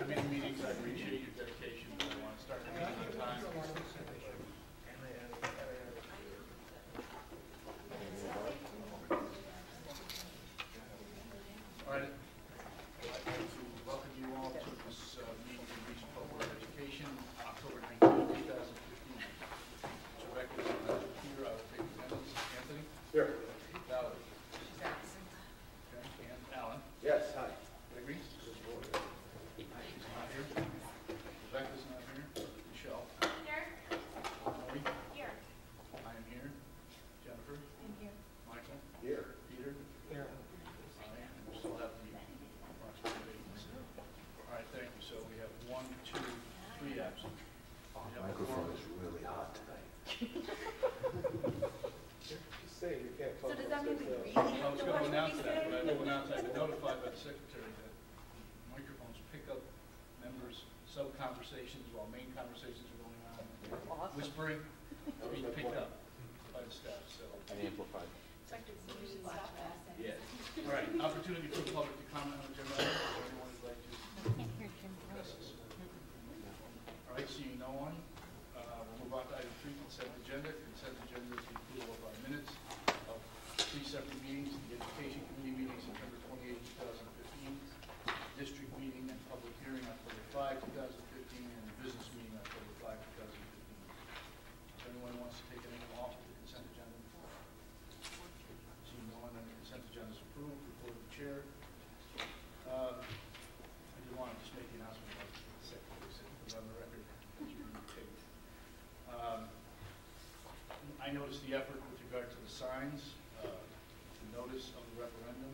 many meetings. I appreciate your dedication. I want to start the meeting on time. All right. I'd like to welcome you all to this meeting of the Region Public Board of Education, October 19, 2015. So records here, I will take attendance. Anthony? Here. Valerie? Okay. And Alan? Yes, hi. Gregory? She's not here. Rebecca's not here. Michelle? Here. Maureen? Here. I am here. Jennifer? I'm here. Michael? Here. Peter? Here. We still have the approximate vacancy. All right, thank you. So we have 1, 2, 3 absent. Our microphone is really hot tonight. Just say you can't talk. So does that mean we really I have was to going watch to what announce we that, say? but I will announce I've been notified by the secretary that microphones pick up members' sub-conversations while main conversations are going on. Awesome. Whispering is being picked up by the staff, so. And amplified. Yes. All right, opportunity for the public to comment on the agenda items. If anyone would like to address this. All right, seeing no one, we'll move on to item 3, consent agenda. Consent agenda is the approval of our minutes of 3 separate meetings: the Education Committee meeting September 28, 2015, district meeting and public hearing October 5, 2015, and the business meeting October 5, 2015. If anyone wants to take anything off of the consent agenda? Seeing no one, then the consent agenda is approved. Report of the chair. I do want to just make the announcement about the secretary, so it was on the record that you can take. I noticed the effort with regard to the signs, the notice of the referendum,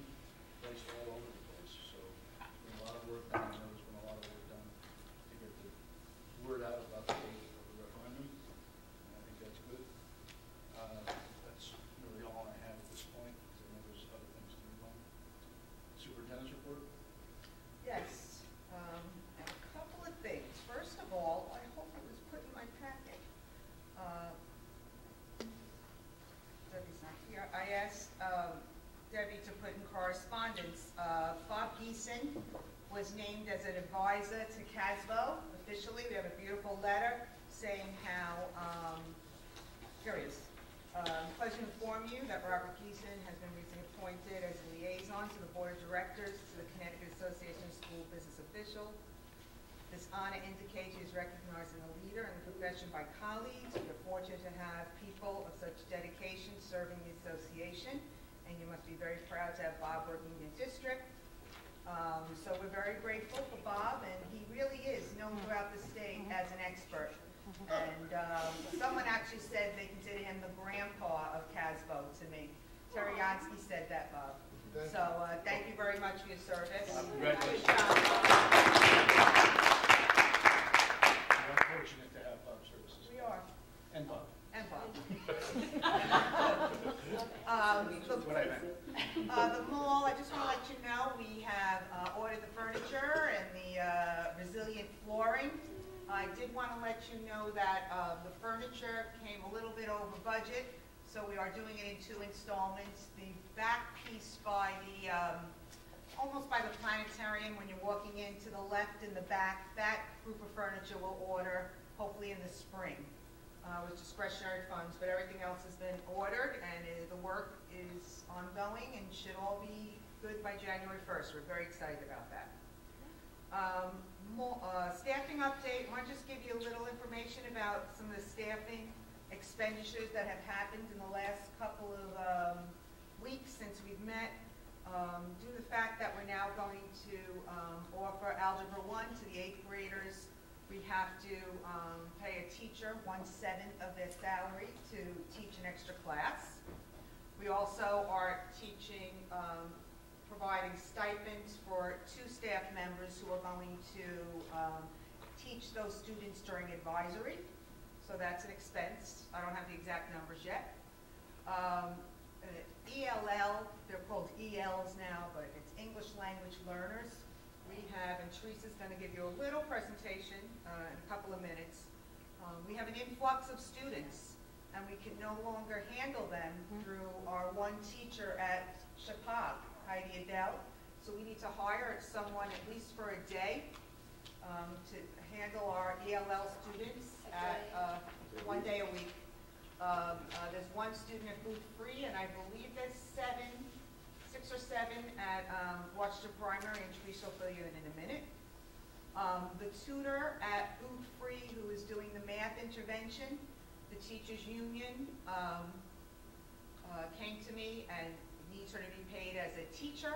placed all over the place. So there's been a lot of work done. I know there's been a lot of work done to get the word out about the date of the referendum. And I think that's good. That's really all I have at this point, because I know there's other things to move on. Superintendent's report? Yes, a couple of things. First of all, I hope it was put in my packet. Debbie's not here. I asked Debbie to put in correspondence. Bob Geeson was named as an advisor to CASBO officially. We have a beautiful letter saying how, here he is. Pleasure to inform you that Robert Geeson has been recently appointed as a liaison to the Board of Directors to the Connecticut Association of School Business Officials. This honor indicates he is recognized as a leader in the profession by colleagues. We are fortunate to have people of such dedication serving the association, and you must be very proud to have Bob working in your district. So we're very grateful for Bob, and he really is known throughout the state as an expert. And someone actually said they consider him the grandpa of CASBO to me. Terry Yansky said that, Bob. So thank you very much for your service. Congratulations. We're fortunate to have Bob's services. We are. And Bob. And Bob. That's what I meant. The mall, I just want to let you know, we have ordered the furniture and the resilient flooring. I did want to let you know that the furniture came a little bit over budget, so we are doing it in 2 installments. The back piece by the, almost by the planetarium, when you're walking in to the left in the back, that group of furniture will order hopefully in the spring with discretionary funds, but everything else has been ordered and the work is ongoing and should all be good by January 1st. We're very excited about that. Staffing update. I want to just give you a little information about some of the staffing expenditures that have happened in the last couple of weeks since we've met. Due to the fact that we're now going to offer Algebra 1 to the 8th graders, we have to pay a teacher 1/7 of their salary to teach an extra class. We also are teaching providing stipends for 2 staff members who are going to teach those students during advisory. So that's an expense. I don't have the exact numbers yet. ELL, they're called ELs now, but it's English Language Learners. We have, and Teresa's going to give you a little presentation in a couple of minutes. We have an influx of students, and we can no longer handle them through our one teacher at Chappaq, Heidi Adele. So we need to hire someone at least for a day to handle our ELL students at 1 day a week. There's one student at Booth Free, and I believe there's 6 or 7 at Washington Primary, and Teresa will fill you in a minute. The tutor at Booth Free, who is doing the math intervention, the teachers union came to me and needs her to be paid as a teacher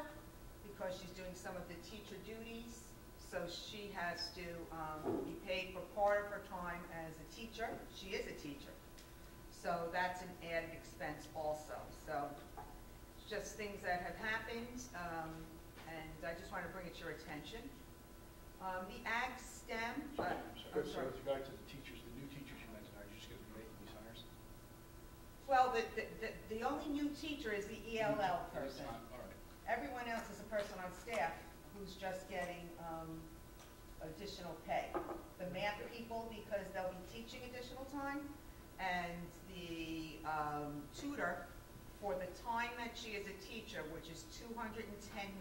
because she's doing some of the teacher duties. So she has to be paid for part of her time as a teacher. She is a teacher. So that's an added expense also. So it's just things that have happened, and I just want to bring it to your attention. The Ag STEM, So I'm with sorry. regard to the teachers, the new teachers you mentioned, are you just going to be making these hires? Well, the only new teacher is the ELL person. All right. Everyone else is a person on staff who's just getting additional pay. The math people, because they'll be teaching additional time, and the tutor for the time that she is a teacher, which is 210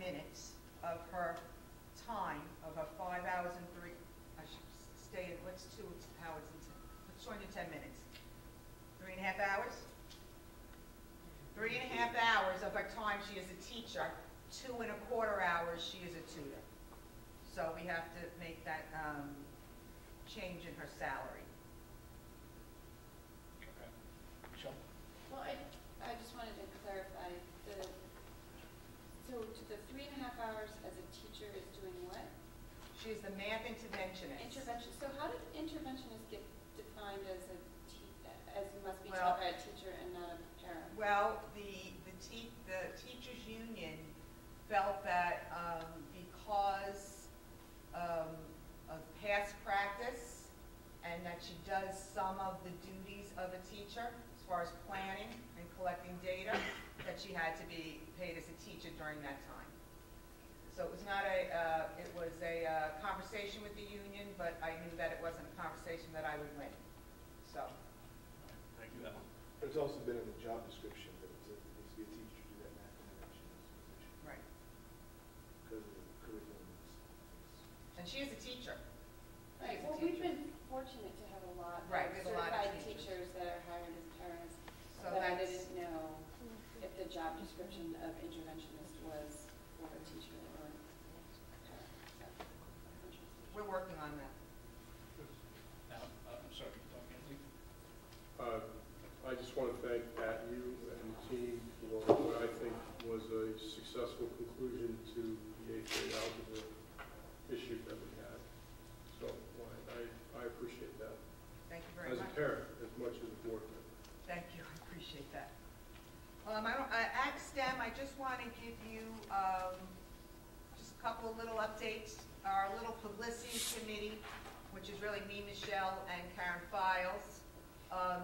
minutes of her time, of her 5 hours and 3, I should state it, what's 2, how it's 210 minutes. 3.5 hours? 3.5 hours of her time she is a teacher, 2.25 hours she is a tutor. So we have to make that change in her salary. Okay. Michelle? Well, I just wanted to clarify, so to the 3.5 hours as a teacher is doing what? She is the math interventionist. Intervention. So how did interventionist get defined as as must be Well- taught by a teacher and not a parent? Well, the teachers union felt that because of past practice and that she does some of the duties of a teacher as far as planning and collecting data, that she had to be paid as a teacher during that time. So it was not it was a conversation with the union, but I knew that it wasn't a conversation that I would win. So. Thank you, Ellen. It's also been in the job description that it needs to be a teacher to do that math intervention position Right. because of the curriculum. And she is a teacher. Right. She's a Well, we've teacher. been fortunate to have a lot Right, we of have a lot of certified teachers. teachers that are hired as parents, So but I that's, didn't know if the job description of interventionist was for a teacher or a parent. So that's interesting. we're working on that. Now, I'm sorry, you talking, Anthony? I just want to thank Pat, you and the team for what I think was a successful conclusion to the 8th grade algebra issue that we had. So I appreciate that. Thank you very As a much. parent, as much as a board member. Thank you, I appreciate that. At STEM, I just want to give you just a couple of little updates. Our little publicity committee, which is really me, Michelle, and Karen Files,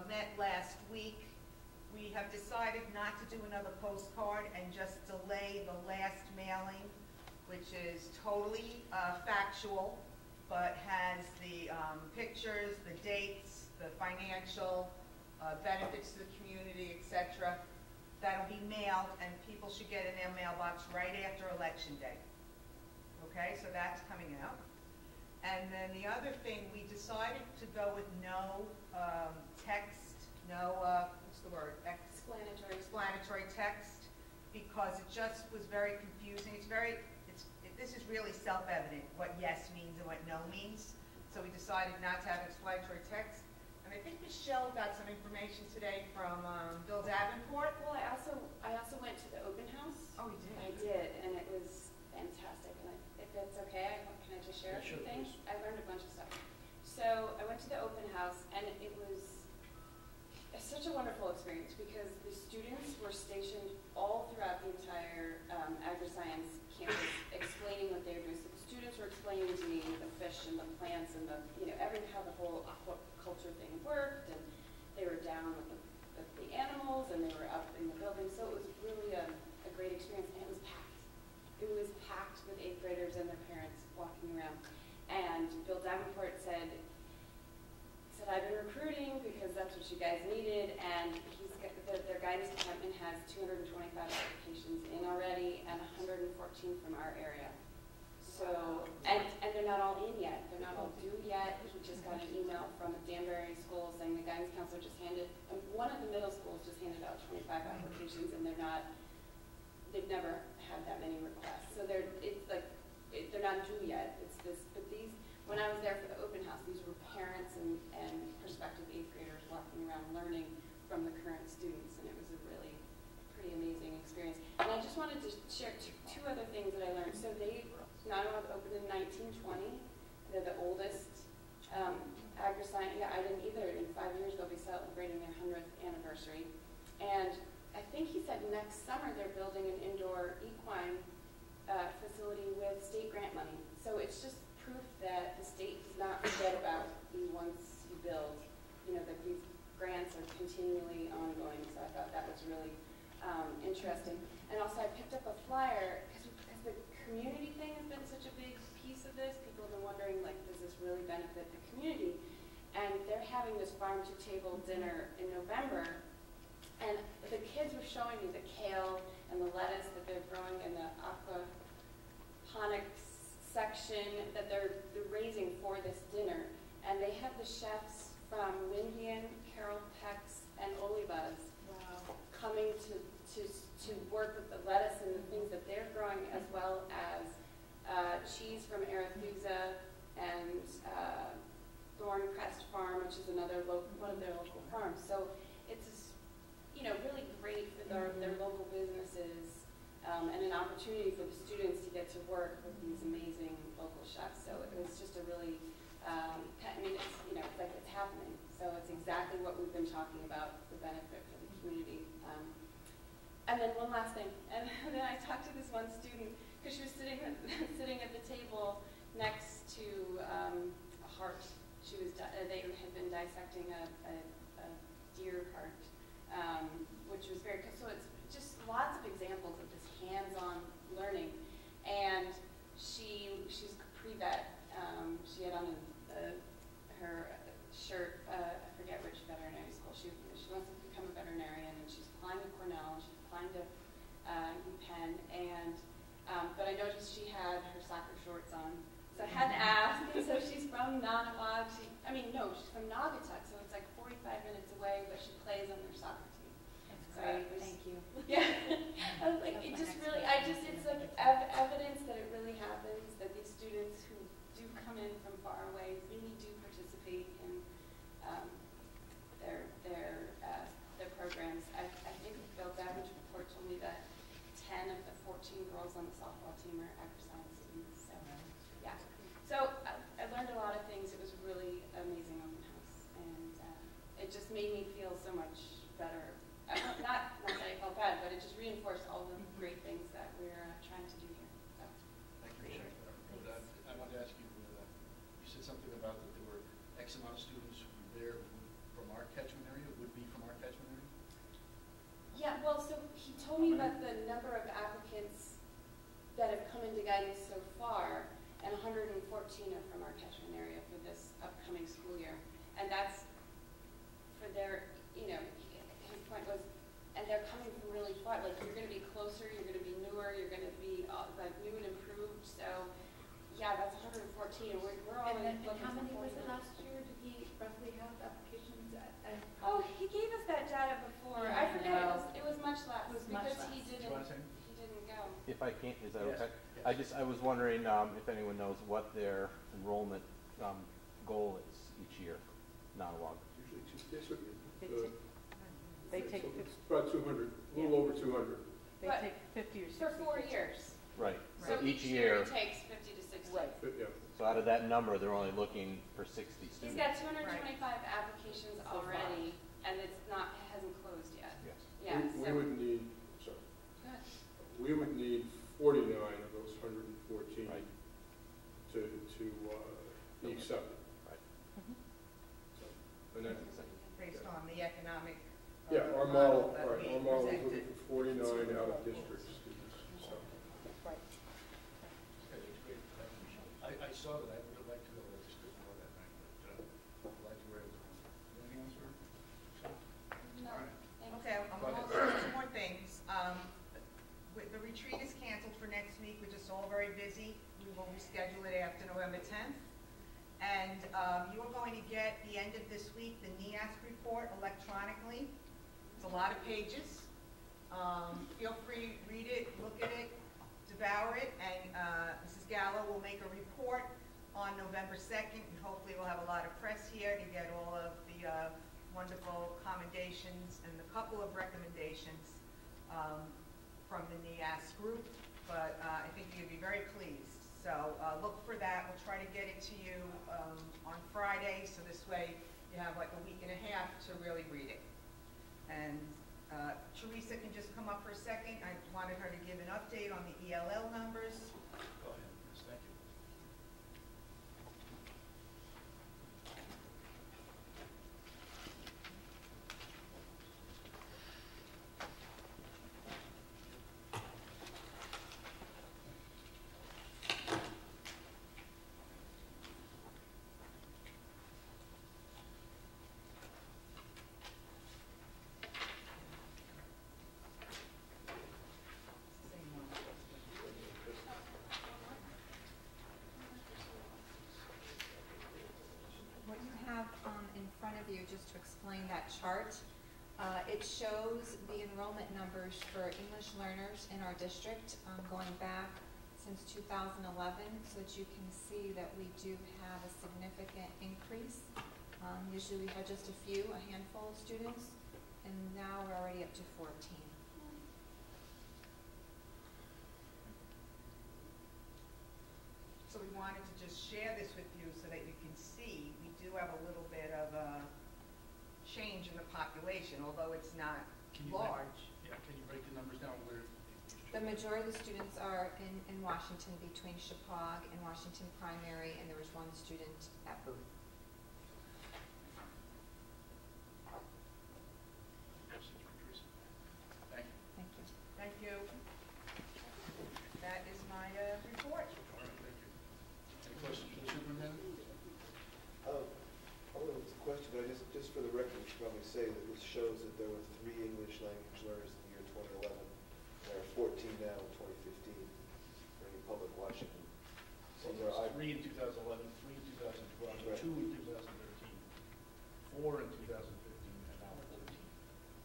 met last week. We have decided not to do another postcard and just delay the last mailing, which is totally factual, but has the pictures, the dates, the financial benefits to the community, etc. That'll be mailed, and people should get in their mailbox right after Election Day. Okay, so that's coming out. And then the other thing, we decided to go with no text, no, what's the word? Explanatory text, because it just was very confusing. This is really self-evident what yes means and what no means. So we decided not to have explanatory text. And I think Michelle got some information today from Bill Davenport. Well, I also went to the open house. Oh, you did? I did, and it was fantastic. And if it's okay, can I just share a Sure, few things? please. I learned a bunch of stuff. So I went to the open house, and it was such a wonderful experience because the students were stationed all throughout the entire agri-science campus, explaining what they were doing. So the students were explaining to me the fish and the plants and how the whole aquaculture thing worked, and they were down with the animals, and they were up in the building. So it was really a great experience, and it was packed. It was packed with 8th graders and their parents walking around. And Bill Davenport said, I've been recruiting because that's what you guys needed, and their guidance department has 225 applications in already and 114 from our area. So, and they're not all in yet. They're not all due yet. We just got an email from a Danbury school saying the guidance counselor just handed, one of the middle schools just handed out 25 applications, and they've never had that many requests. So they're not due yet. It's this, but these, when I was there for the open house, these were parents and prospective 8th graders walking around learning from the current students, and it was a really pretty amazing experience. And I just wanted to share two other things that I learned. So they, Nottawa opened in 1920. They're the oldest agri-science. Yeah, I didn't either. In 5 years, they'll be celebrating their 100th anniversary. And I think he said next summer they're building an indoor equine facility with state grant money. So it's just proof that the state does not forget about you once you build. You know, that these grants are continually ongoing. So I thought that was really interesting. And also I picked up a flyer because the community thing has been such a big piece of this. People have been wondering, like, does this really benefit the community? And they're having this farm-to-table dinner in November, and the kids were showing me the kale and the lettuce that they're growing in the aquaponics section that they're raising for this dinner. And they have the chefs from Windian, Carol Peck's, and Olivas coming to work with the lettuce and the things that they're growing, as well as cheese from Arethusa and Thorncrest Farm, which is another one of their local farms. So it's, you know, really great for their local businesses and an opportunity for the students to get to work with these amazing local chefs. So it was just a really, I mean, it's, you know, it's like it's happening. So it's exactly what we've been talking about, the benefit for the community. And then one last thing, and then I talked to this one student because she was sitting at the table next to a heart. They had been dissecting a deer heart, which was very cool. So it's just lots of examples of this hands-on learning. And she's pre-vet. She had on her shirt. I forget which veterinary school. She wants to become a veterinarian, and she's applying to Cornell. She's applying to UPenn, and but I noticed she had her soccer shorts on, so I had to ask. And so she's from Nottawa. She's from Naugatuck, so it's like 45 minutes away, but she plays on their soccer team. That's So great. Thank you. Yeah, I was like, it just really, it's like evidence that it really happens, that these students who do come in from far away really do participate in their programs. I think Bill David's report told me that 10 of the 14 girls on the softball team are agri-science students. So, yeah. So I learned a lot of things. It was a really amazing open house, and it just made me feel so much better. Not that I felt bad, but it just reinforced all the great things that we're trying to do here. So. Thank you. I wanted to ask you, you said something about that there were X amount of students who were there from our catchment area, would be from our catchment area? Yeah, well, so he told me about the number of applicants that have come into guidance so far, and 114 are from our catchment area for this upcoming school year. And that's for their, you know, his point was, and they're coming from really far. Like, you're going to be closer, you're going to be newer, you're going to be like new and improved. So, yeah, that's 114. We're all And looking how many for was it 49. last year? Did he roughly have applications? Oh, he gave us that data before. Yeah, I forget. no. It was much less It was much because less. he Do you want to say? didn't go. If I can't, is that Yes. okay? Yes. I was wondering if anyone knows what their enrollment goal is each year, Nottawa. Usually They take it's about 200, a little over 200. They But take 50 or 60. For 4 years. Right. So each year year, it takes 50 to 60. Right. But, yeah. so out of that number, they're only looking for 60 He's students. got 225 applications So far. already, and it hasn't closed yet. Yes. Yeah. We So would need, sorry, good. we would need 49 of those 114 Right. to be accepted. Right. So, and then, Based on the economic yeah, our model, that right, we our model is presented. looking for 49 out of district students, so. Right. Okay, that's great. I saw that. I would have liked to go. I just didn't know that night. But I'm glad you were able to. Anything else, sir? No, All right. thanks. Okay, I'm Go ahead. going to two more things. The retreat is canceled for next week. We're just all very busy. We will reschedule it after November 10th. And you are going to get, the end of this week, the NEASC report electronically. It's a lot of pages. Feel free, read it, look at it, devour it, and Mrs. Gallo will make a report on November 2nd, and hopefully we'll have a lot of press here to get all of the wonderful commendations and a couple of recommendations from the NEASC group, but I think you'll be very pleased. So look for that. We'll try to get it to you on Friday, so this way you have like a week and a half to really read it. And Teresa can just come up for a second. I wanted her to give an update on the ELL numbers. Go ahead, yes, thank you. Same one. What you have in front of you, just to explain that chart, it shows the enrollment numbers for English learners in our district going back since 2011, so that you can see that we do have a significant increase. Usually we had just a handful of students, and now we're already up to 14. So we wanted to just share this with you so that you can see we do have a little bit of a change in the population, although it's not Can you break- large. Yeah, can you break the numbers down where? The majority of the students are in Washington, between Chippewa and Washington Primary, and there was one student at Booth. Thank you. Thank you. Thank you. That is my report. All right, thank you. Any questions for the superintendent? Although it's a question, but just for the record, we should probably say that this shows that there were 3 English language learners in the year 2011. There are 14 now in 2015 for any public Washington. So there are, 3 in 2011, 3 in 2012, Right. 2 in 2013, 4 in 2015, and now 14.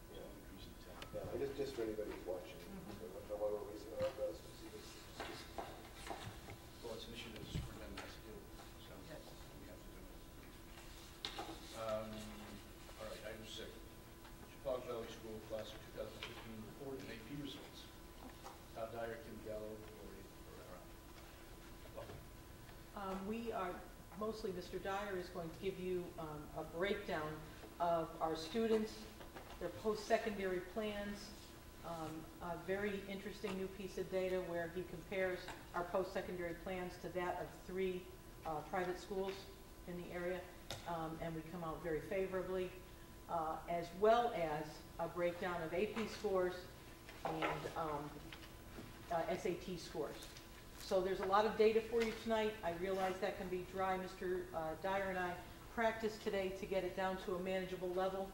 So Yeah. increase in 10. yeah, just for anybody who's watching, Mhm. so however reason our best to see this. Well, it's an issue that the superintendent has to deal with, so Yes. we have to do it. All right, item 6. Chippewa Valley School Class of 2015 report and AP results. Todd Dyer, Kim Gallo, Lori Ferrera. We are, mostly Mr. Dyer is going to give you a breakdown of our students, their post-secondary plans, a very interesting new piece of data where he compares our post-secondary plans to that of 3 private schools in the area, and we come out very favorably, as well as a breakdown of AP scores and SAT scores. So there's a lot of data for you tonight. I realize that can be dry. Mr. Dyer and I practiced today to get it down to a manageable level,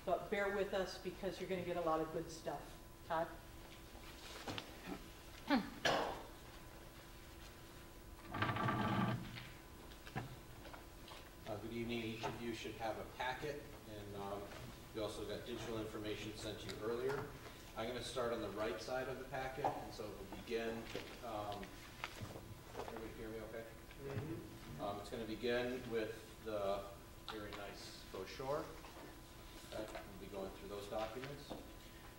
but bear with us because you're going to get a lot of good stuff. Todd? Good evening. Each of you should have a packet, and you also got digital information sent to you earlier. I'm going to start on the right side of the packet, and so we'll begin. Everybody hear me okay? It's going to begin with the very nice brochure. Okay, we'll be going through those documents.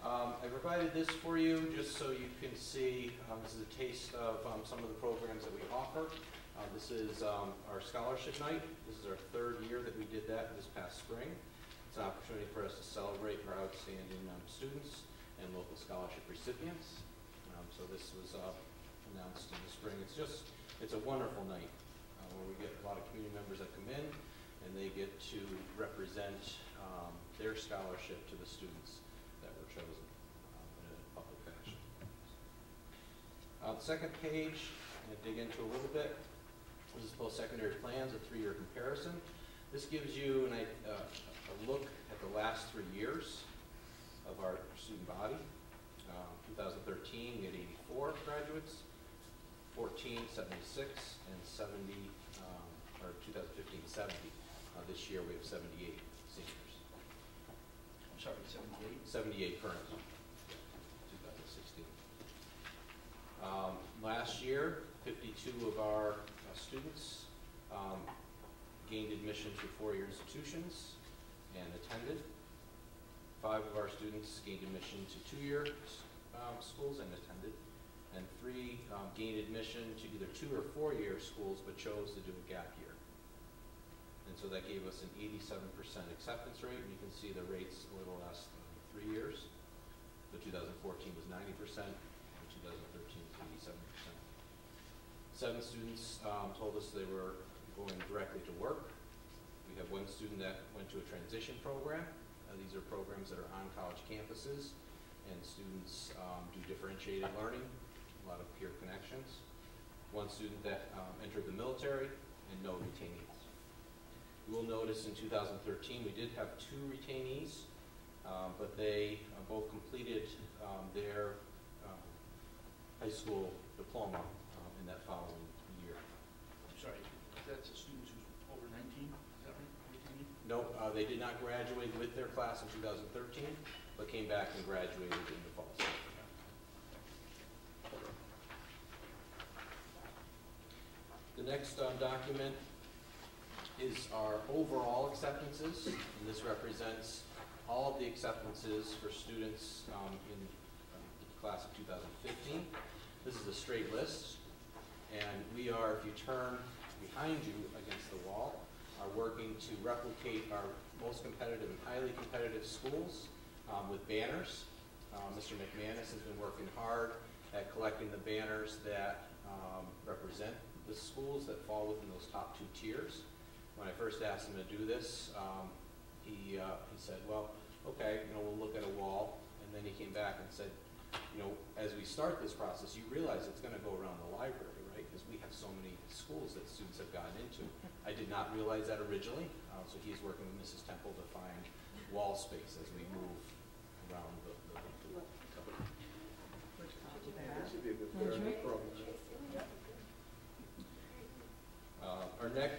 I provided this for you just so you can see, this is a taste of some of the programs that we offer. This is our scholarship night. This is our 3rd year that we did that this past spring. It's an opportunity for us to celebrate our outstanding students and local scholarship recipients. So this was announced in the spring. It's a wonderful night where we get a lot of community members that come in and they get to represent their scholarship to the students that were chosen in a public fashion. The second page, I'm going to dig into a little bit. This is post-secondary plans, a 3-year comparison. This gives you a look at the last 3 years of our student body. 2013, we had 84 graduates. 76, and 70, or 2015, 70. This year we have 78 seniors. I'm sorry, 78? 78 currently, 2016. Last year, 52 of our students gained admission to four-year institutions and attended. 5 of our students gained admission to two-year schools and attended. And 3 gained admission to either 2 or 4-year schools but chose to do a gap year. And so that gave us an 87% acceptance rate, and you can see the rates over the last 3 years. So 2014 was 90%, and 2013 was 87%. 7 students told us they were going directly to work. We have 1 student that went to a transition program. These are programs that are on college campuses, and students do differentiated learning, a lot of peer connections. 1 student that entered the military, and no retainees. You will notice in 2013 we did have 2 retainees, but they both completed their high school diploma in that following year. I'm sorry, that's a student who's over 19, is that right? Retainee? Nope, they did not graduate with their class in 2013, but came back and graduated in the fall semester. The next document is our overall acceptances, and this represents all of the acceptances for students in the class of 2015. This is a straight list, and we are, if you turn behind you against the wall, are working to replicate our most competitive and highly competitive schools with banners. Mr. McManus has been working hard at collecting the banners that represent the schools that fall within those top 2 tiers. When I first asked him to do this, he said, well, okay, we'll look at a wall. And then he came back and said, as we start this process, you realize it's going to go around the library, right? Because we have so many schools that students have gotten into. I did not realize that originally, so he's working with Mrs. Temple to find wall space as we move around the That should be a good program.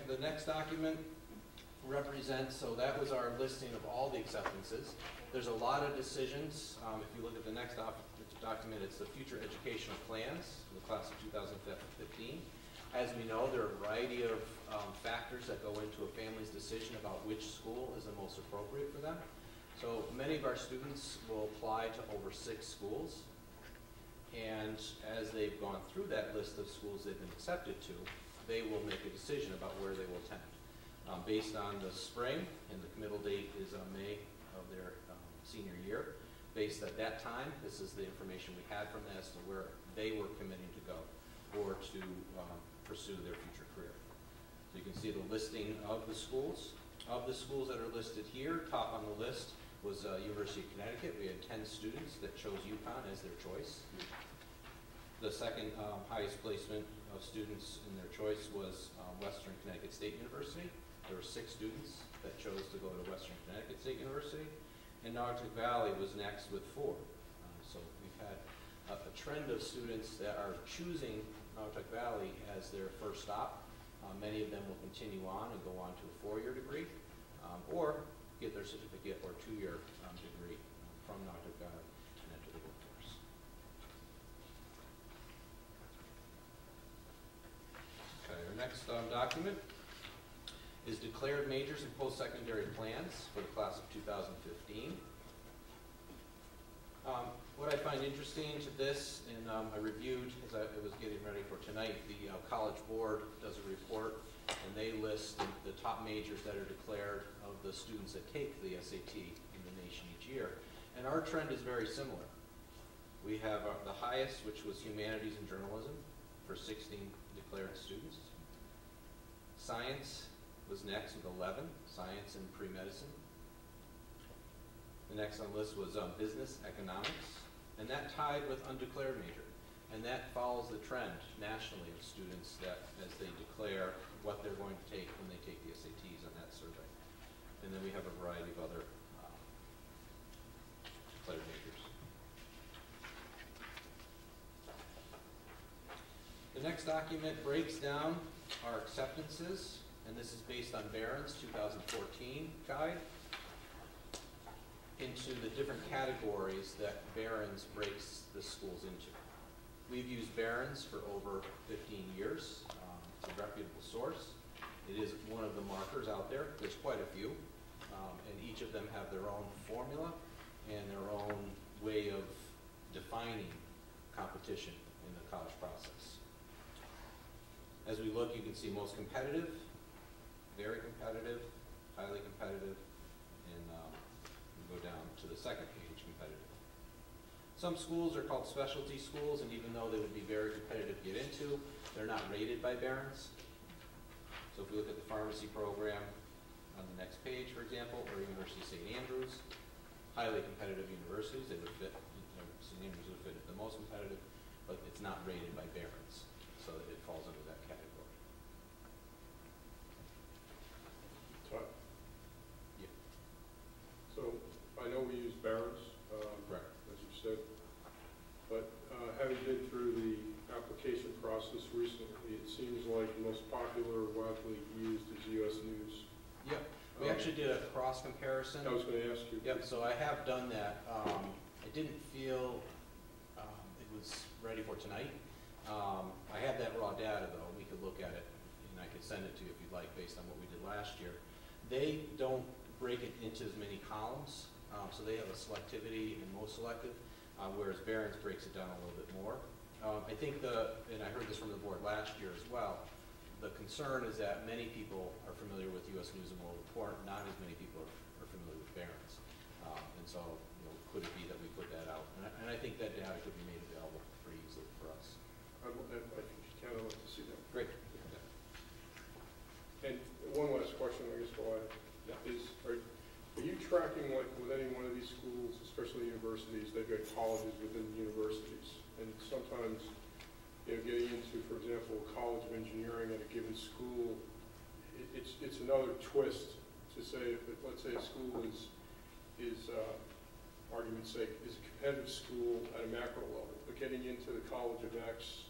The next document represents, so that was our listing of all the acceptances. There's a lot of decisions. If you look at the next document, it's the future educational plans for the class of 2015. As we know, there are a variety of factors that go into a family's decision about which school is the most appropriate for them. So many of our students will apply to over 6 schools, and as they've gone through that list of schools they've been accepted to, they will make a decision about where they will attend. Based on the spring, and the committal date is May of their senior year. Based at that time, this is the information we had from them as to where they were committing to go or to pursue their future career. So you can see the listing of the schools. Of the schools that are listed here, top on the list was University of Connecticut. We had 10 students that chose UConn as their choice. The second highest placement of students in their choice was Western Connecticut State University. There were 6 students that chose to go to Western Connecticut State University. And Naugatuck Valley was next with 4. So we've had a trend of students that are choosing Naugatuck Valley as their first stop. Many of them will continue on and go on to a 4-year degree or get their certificate or 2-year degree from Naugatuck Valley and enter the workforce. Okay, our next document is declared majors and post-secondary plans for the class of 2015. What I find interesting to this, and I reviewed as I was getting ready for tonight, the College Board does a report, and they list the top majors that are declared of the students that take the SAT in the nation each year. And our trend is very similar. We have the highest, which was humanities and journalism, for 16 declared students. Science was next with 11, science and pre-medicine. The next on the list was business economics, and that tied with undeclared major. And that follows the trend nationally of students that as they declare what they're going to take when they take the SATs on that survey. And then we have a variety of other declared majors. The next document breaks down our acceptances, and this is based on Barron's 2014 guide, into the different categories that Barron's breaks the schools into. We've used Barron's for over 15 years. It's a reputable source. It is one of the markers out there. There's quite a few, and each of them have their own formula and their own way of defining competition in the college process. As we look, you can see most competitive, very competitive, highly competitive, and we go down to the second page, competitive. Some schools are called specialty schools, and even though they would be very competitive to get into, they're not rated by Barron's. So if we look at the pharmacy program on the next page, for example, or University of St. Andrews, highly competitive universities, they would fit, St. Andrews would fit the most competitive, but it's not rated by Barron's, so it falls under that category. Todd? Yeah. So I know we use Barron's, Right. as you said, but having been through the application process recently, it seems like the most popular, widely used is U.S. News. Yep. We actually did a cross comparison. I was going to ask you. Yep, so I have done that. I didn't feel it was ready for tonight. I have that raw data though. We could look at it and I could send it to you if you'd like based on what we did last year. They don't break it into as many columns, so they have a selectivity and most selective, whereas Barron's breaks it down a little bit more. I think and I heard this from the board last year as well, the concern is that many people are familiar with U.S. News and World Report, not as many people are familiar with Barron's. And so, could it be that we put that out? And I think that data could be made available pretty easily for us. I kind of like to see that. Great. And one last question, I guess, while are you tracking, like, with any one of these schools, especially universities, they've got colleges within the universities, and sometimes, getting into, for example, a college of engineering at a given school, it's another twist to say, if let's say a school is argument's sake, is a competitive school at a macro level, but getting into the College of X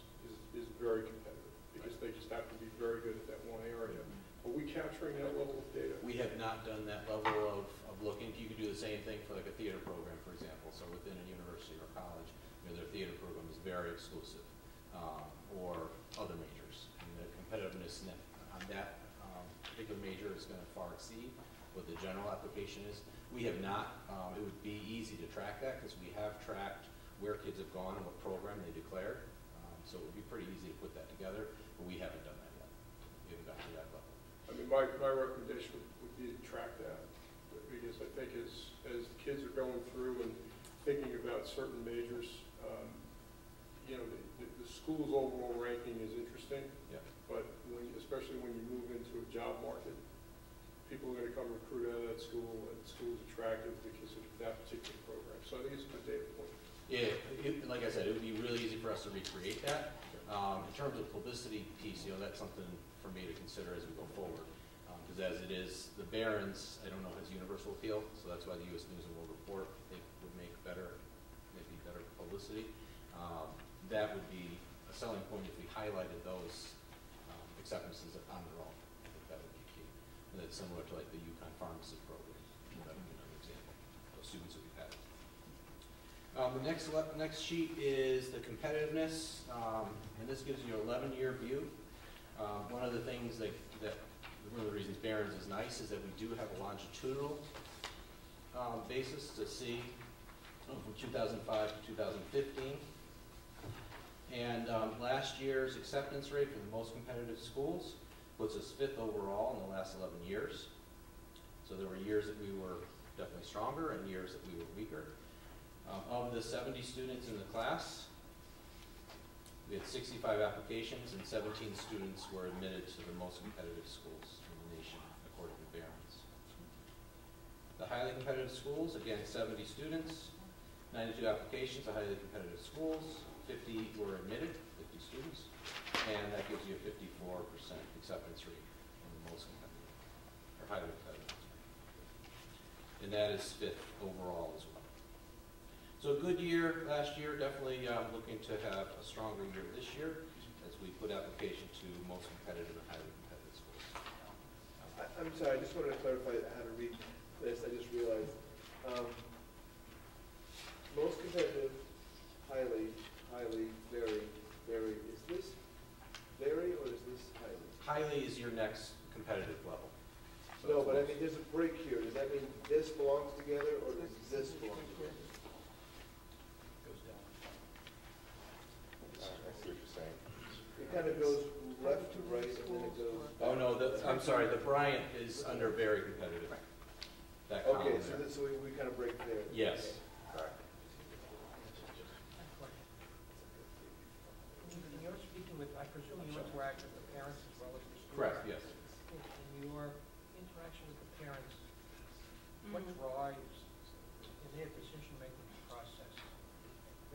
is very competitive, because they just have to be very good at that one area. Are we capturing that level of data? We have not done that level of looking. You could do the same thing for like a theater program, for example. So within a university or college, their theater program is very exclusive, or other majors. And the competitiveness on that particular major is going to far exceed what the general application is. We have not. It would be easy to track that because we have tracked where kids have gone and what program they declared. So it would be pretty easy to put that together, but we haven't done that yet. We haven't gotten to that level. I mean, my recommendation would be to track that, because I think as kids are going through and thinking about certain majors, the school's overall ranking is interesting, Yeah. but especially when you move into a job market, people are going to come recruit out of that school, and the school's attractive because of that particular program. So I think it's a good data point. Yeah, like I said, it would be really easy for us to recreate that. In terms of publicity piece, that's something for me to consider as we go forward. Because as it is, the Barron's, I don't know if it's universal appeal, so that's why the U.S. News and World Report, they would make maybe better publicity. That would be a selling point if we highlighted those acceptances on their own. I think that would be key. And that's similar to like the UConn pharmacy program. That would be another example. Those students would be had. The next sheet is the competitiveness, and this gives you an 11-year view. One of the things one of the reasons Barron's is nice is that we do have a longitudinal basis to see from 2005 to 2015. And last year's acceptance rate for the most competitive schools puts us 5th overall in the last 11 years. So there were years that we were definitely stronger and years that we were weaker. Of the 70 students in the class, we had 65 applications and 17 students were admitted to the most competitive schools in the nation, according to Barron's. The highly competitive schools, again, 70 students, 92 applications, the highly competitive schools, 50 were admitted, 50 students, and that gives you a 54% acceptance rate in the most competitive, or highly competitive. And that is 5th overall as well. So a good year last year, definitely looking to have a stronger year this year as we put application to most competitive and highly competitive schools. I'm sorry, I just wanted to clarify how to read this. I just realized, most competitive, highly, very, is this very or is this highly? Highly is your next competitive level. So No, it's but I most- mean, there's a break here. Does that mean this belongs together or does this belong together? Goes down. I see what you're saying. It kind of goes left to right and then it goes. Oh, no, I'm sorry, the Bryant is under very competitive. That column Okay, so there. so we kind of break there. Yes. And you're speaking with, I presume you interact with the parents as well as the students? Correct, yes. In your interaction with the parents, what drives in their decision-making process?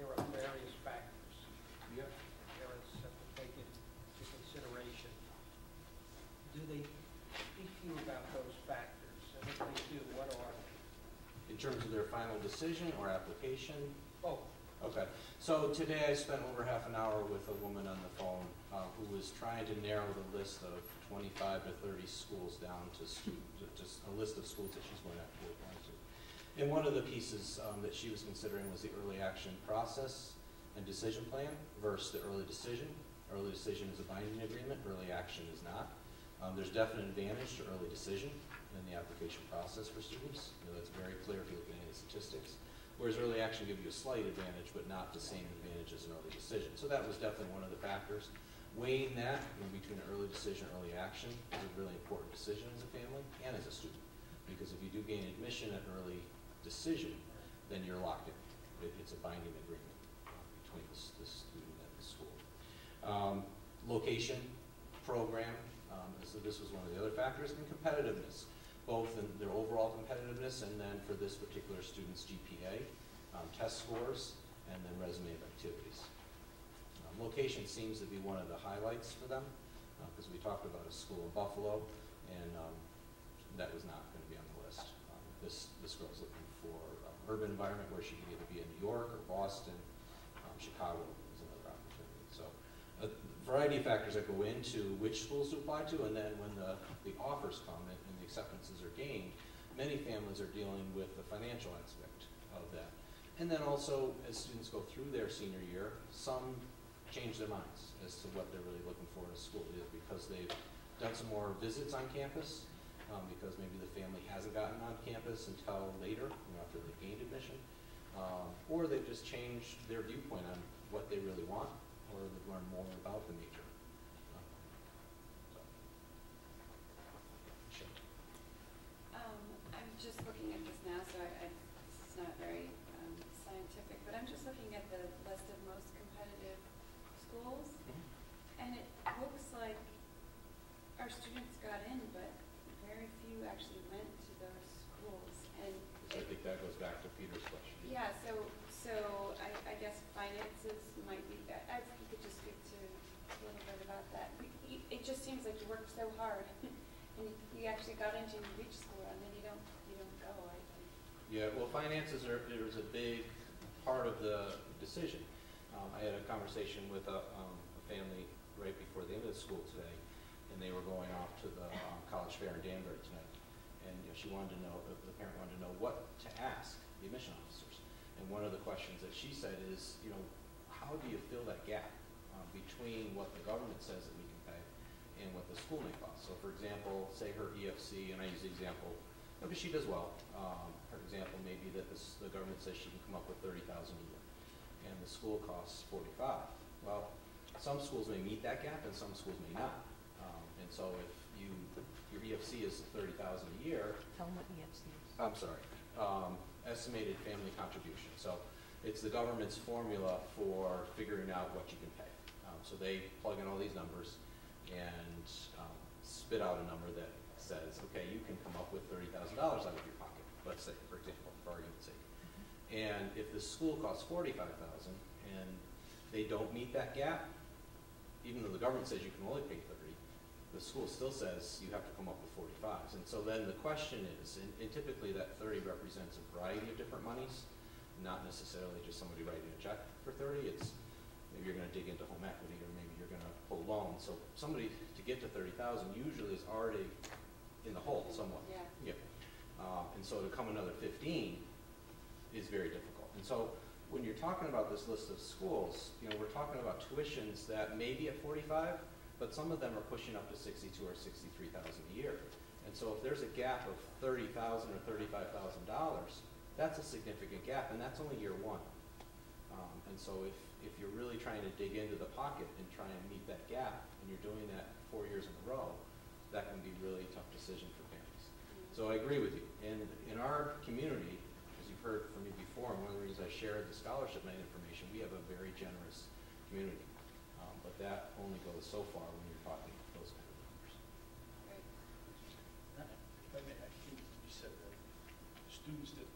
There are various factors Yeah. parents have to take into consideration. Do they speak to you about those factors? And if they do, what are they? In terms of their final decision or application? Oh, Okay, so today I spent over half an hour with a woman on the phone who was trying to narrow the list of 25 to 30 schools down to just a list of schools that she's going to have to apply to. And one of the pieces that she was considering was the early action process and decision plan versus the early decision. Early decision is a binding agreement, early action is not. There's definite advantage to early decision in the application process for students. You know, that's very clear if you look at any of the statistics. Whereas early action gives you a slight advantage, but not the same advantage as an early decision. So that was definitely one of the factors. Weighing that between an early decision and early action is a really important decision as a family and as a student. Because if you do gain admission at early decision, then you're locked in. It's a binding agreement between the student and the school. Location, program, so this was one of the other factors, and competitiveness. Both in their overall competitiveness and then for this particular student's GPA, test scores, and then resume of activities. Location seems to be one of the highlights for them because we talked about a school in Buffalo, and that was not going to be on the list. This girl's looking for an urban environment where she can either be in New York or Boston. Chicago is another opportunity. So a variety of factors that go into which schools to apply to, and then when the offers come and the acceptances are gained, many families are dealing with the financial aspect of that. And then also, as students go through their senior year, some change their minds as to what they're really looking for in a school, either because they've done some more visits on campus, because maybe the family hasn't gotten on campus until later, after they've gained admission, or they've just changed their viewpoint on what they really want, or they've learned more about the major. I'm just looking at this now, so it's not very scientific, but I'm just looking at the list of most competitive schools, and it looks like our students got in, but very few actually went to those schools. And So I think that goes back to Peter's question. yeah, so I guess finances might be, if you could just speak to a little bit about that. It just seems like you worked so hard, and you actually got into reach school, and then you don't go, I think. Yeah, well, finances is a big part of the decision. I had a conversation with a family right before the end of the school today, and they were going off to the college fair in Danbury tonight. And she wanted to know, the parent wanted to know what to ask the admission officers. And one of the questions that she said is, how do you fill that gap between what the government says that we can pay and what the school may cost? So for example, say her EFC, and I use the example, because she does well, her example may be that the government says she can come up with $30,000 a year, and the school costs $45,000. Well, some schools may meet that gap, and some schools may not. And so if your EFC is $30,000 a year, Tell them what EFC is. I'm sorry, estimated family contribution. So it's the government's formula for figuring out what you can pay. So they plug in all these numbers and spit out a number that says, okay, you can come up with $30,000 out of your pocket, let's say, for example, for argument's sake. And if the school costs $45,000 and they don't meet that gap, even though the government says you can only pay $30,000, the school still says you have to come up with $45,000. And so then the question is, and typically that 30 represents a variety of different monies, not necessarily just somebody writing a check for 30. It's maybe you're going to dig into home equity, or maybe you're gonna pull loans. So somebody to get to 30,000 usually is already in the hole somewhat. Yeah. And so to come another 15 is very difficult. And so when you're talking about this list of schools, we're talking about tuitions that may be at 45, but some of them are pushing up to 62 or 63,000 a year. And so if there's a gap of $30,000 or $35,000, that's a significant gap, and that's only year one. And so if you're really trying to dig into the pocket and try and meet that gap, and you're doing that 4 years in a row, that can be really a tough decision for parents. So I agree with you. And in our community, as you've heard from me before, and one of the reasons I shared the scholarship night information, we have a very generous community. But that only goes so far when you're talking those kind of numbers. If I may, I think you said that students that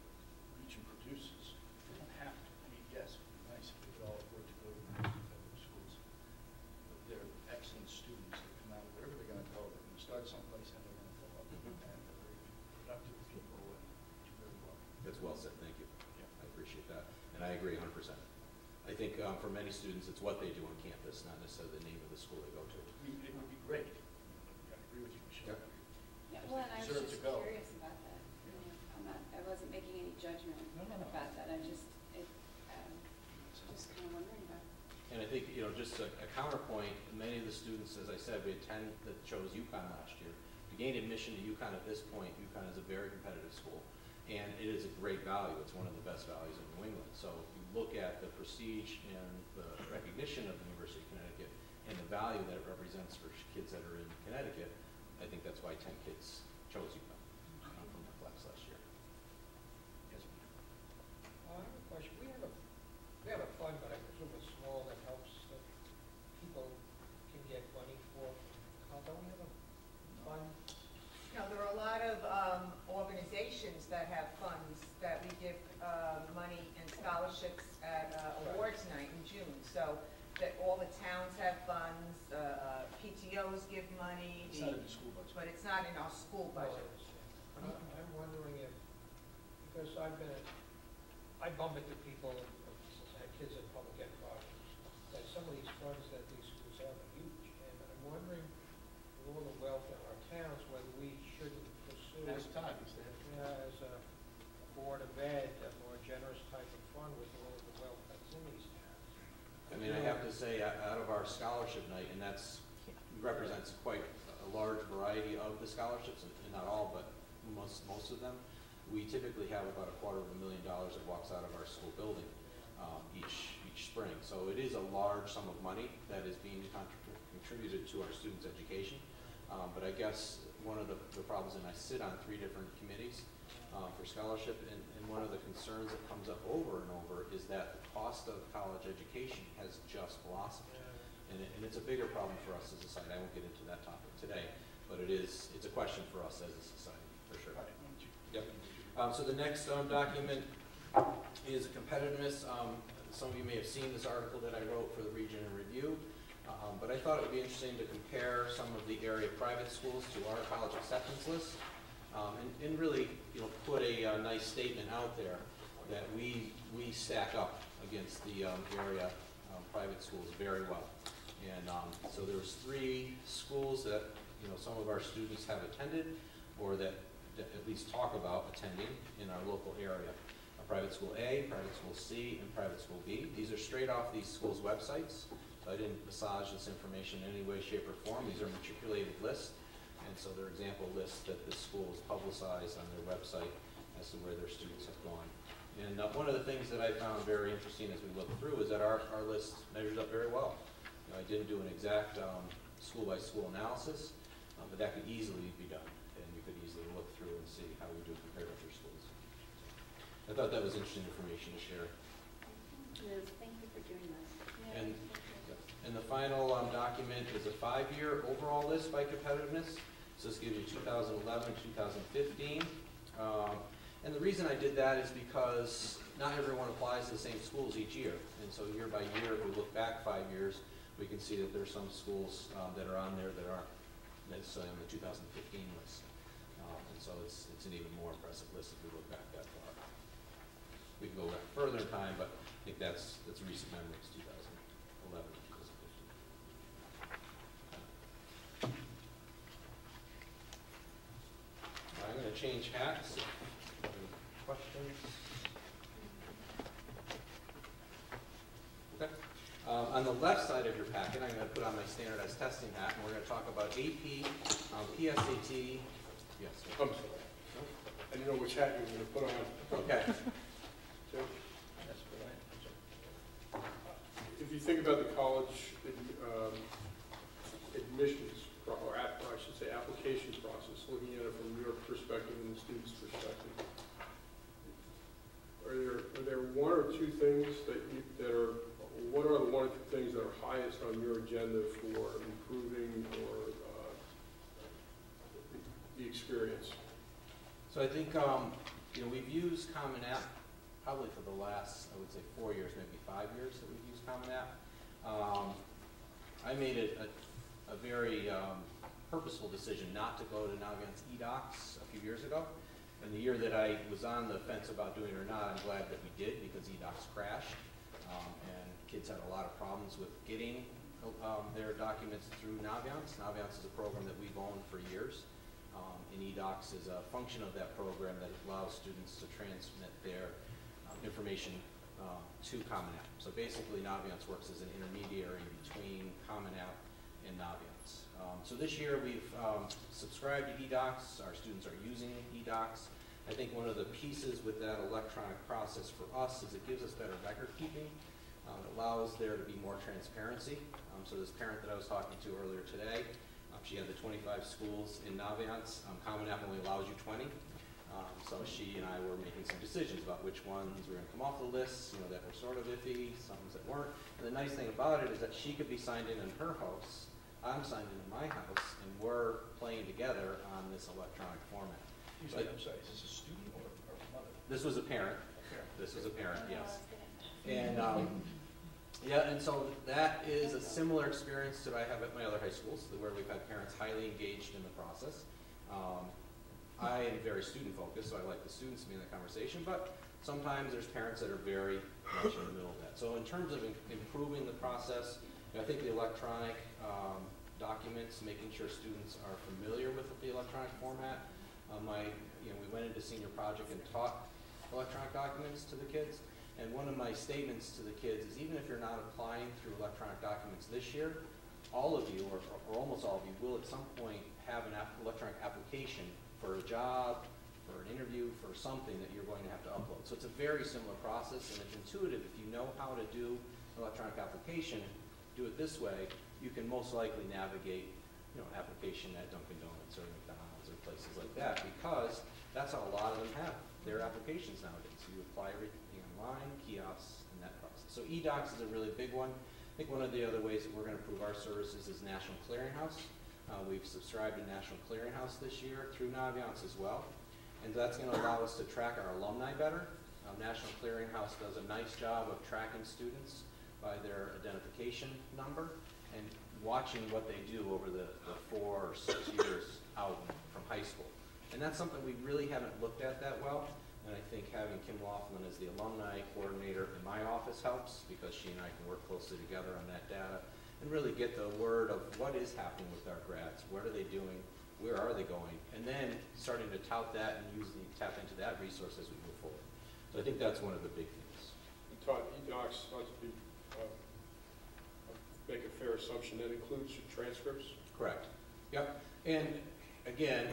Region produces, they don't have to. I mean, yes, it would be nice if they could all afford to go to the federal schools. But they're excellent students that come out wherever they're going to go. They're going to start someplace and they're going to go up. And they're very productive people and do very well. That's well said. Thank you. Yeah, I appreciate that. And I agree 100%. I think for many students, it's what they do on campus, not necessarily the name of the school they go to. It would be great. I agree with you, Michelle. Yeah, well, and I was Deserve just to go. curious about that. I wasn't making any judgment No. about that. I just kind of wondering about it. And I think, just a counterpoint, many of the students, as I said, we had 10 that chose UConn last year. To gain admission to UConn at this point, UConn is a very competitive school, and it is a great value. It's one of the best values in New England. So if you look at the prestige and the recognition of the University of Connecticut and the value that it represents for kids that are in Connecticut, I think that's why 10 kids chose UConn from the class last year. Yes, I have a question. We have a fund, but I presume it's small, that helps that people can get money for. Don't we have a fund? There are a lot of organizations that have funds that we give money and scholarships at awards night in June. So that all the towns have funds, PTOs give money. It's not in the school budget. But it's not in our school budget. I'm wondering if, because I bump into people, since I had kids in public ed projects, that some of these funds that these schools have are huge. And I'm wondering, with all the wealth in our towns, whether we shouldn't pursue, Last time, is that? as a Board of Ed, a more generous type of fund with all of the wealth that's in these towns. I mean, I have to say, out of our scholarship night, and that's represents quite a large variety of the scholarships, and not all, but most of them, we typically have about $250,000 that walks out of our school building each spring. So it is a large sum of money that is being contributed to our students' education. But I guess one of the problems, and I sit on 3 different committees for scholarship, and one of the concerns that comes up over and over is that the cost of college education has just blossomed. And it's a bigger problem for us as a society. I won't get into that topic today, but it's a question for us as a society, for sure. Yep. So the next document is a competitiveness. Some of you may have seen this article that I wrote for the Region in Review, but I thought it would be interesting to compare some of the area private schools to our college acceptance list, and really, put a nice statement out there that we stack up against the area private schools very well. And so there was 3 schools that some of our students have attended, or that at least talk about attending in our local area. Private School A, Private School C, and Private School B. These are straight off these schools' websites, so I didn't massage this information in any way, shape, or form. These are matriculated lists, and so they're example lists that the school has publicized on their website as to where their students have gone. And one of the things that I found very interesting as we looked through is that our list measures up very well. I didn't do an exact school-by-school analysis, but that could easily be done, and you could easily look through and see how we do compare with your schools. I thought that was interesting information to share. Yes, thank you for doing this. And the final document is a 5-year overall list by competitiveness. So this gives you 2011, 2015. And the reason I did that is because not everyone applies to the same schools each year. And so year by year, if we look back 5 years, we can see that there's some schools that are on there that aren't necessarily on the 2015 list. And so it's an even more impressive list if we look back that far. We can go back further in time, but I think that's recent memories, 2011, 2015. change hats. Any questions? Okay. On the left side of your packet, I'm going to put on my standardized testing hat, and we're going to talk about AP, PSAT. Yes. Sir. I'm sorry. I didn't know which hat you were going to put on. Okay. Jim? That's what If you think about the college admissions, or I should say application process, looking at it from your perspective and the student's perspective, are there one or two things what are the one or two things that are highest on your agenda for improving or the experience? So I think, we've used Common App probably for the last, I would say, 4 years, maybe 5 years that we've used Common App. I made it a very purposeful decision not to go to Naviance eDocs a few years ago. And the year that I was on the fence about doing it or not, I'm glad that we did because eDocs crashed. And kids had a lot of problems with getting their documents through Naviance. Naviance is a program that we've owned for years. And eDocs is a function of that program that allows students to transmit their information to Common App. So basically, Naviance works as an intermediary between Common App and Naviance. So this year, we've subscribed to eDocs. Our students are using eDocs. I think one of the pieces with that electronic process for us is it gives us better record keeping. It allows there to be more transparency. So this parent that I was talking to earlier today, she had the 25 schools in Naviance. Common App only allows you 20. So she and I were making some decisions about which ones were going to come off the list, that were sort of iffy, some that weren't. And the nice thing about it is that she could be signed in her house, I'm signed in my house, and we're playing together on this electronic format. I'm sorry, is this a student or a mother? This was a parent. Parent. This was a parent, yes. And and so that is a similar experience that I have at my other high schools, where we've had parents highly engaged in the process. I am very student-focused, so I like the students to be in the conversation, but sometimes there's parents that are very much in the middle of that. So in terms of improving the process, I think the electronic documents, making sure students are familiar with the electronic format. We went into senior project and taught electronic documents to the kids. And one of my statements to the kids is even if you're not applying through electronic documents this year, all of you, or almost all of you, will at some point have an electronic application for a job, for an interview, for something that you're going to have to upload. So it's a very similar process, and it's intuitive. If you know how to do an electronic application, do it this way, you can most likely navigate an application at Dunkin' Donuts or McDonald's or places like that, because that's how a lot of them have their applications nowadays. You apply everything online, kiosks, and that process. So eDocs is a really big one. I think one of the other ways that we're going to improve our services is National Clearinghouse. We've subscribed to National Clearinghouse this year through Naviance as well. And that's going to allow us to track our alumni better. National Clearinghouse does a nice job of tracking students by their identification number and watching what they do over the 4 or 6 years out from high school. And that's something we really haven't looked at that well. And I think having Kim Laughlin as the alumni coordinator in my office helps, because she and I can work closely together on that data and really get the word of what is happening with our grads, what are they doing, where are they going, and then starting to tout that and tap into that resource as we move forward. So I think that's one of the big things. You taught eDocs, not to be, make a fair assumption, that includes your transcripts? Correct. Yep. And again,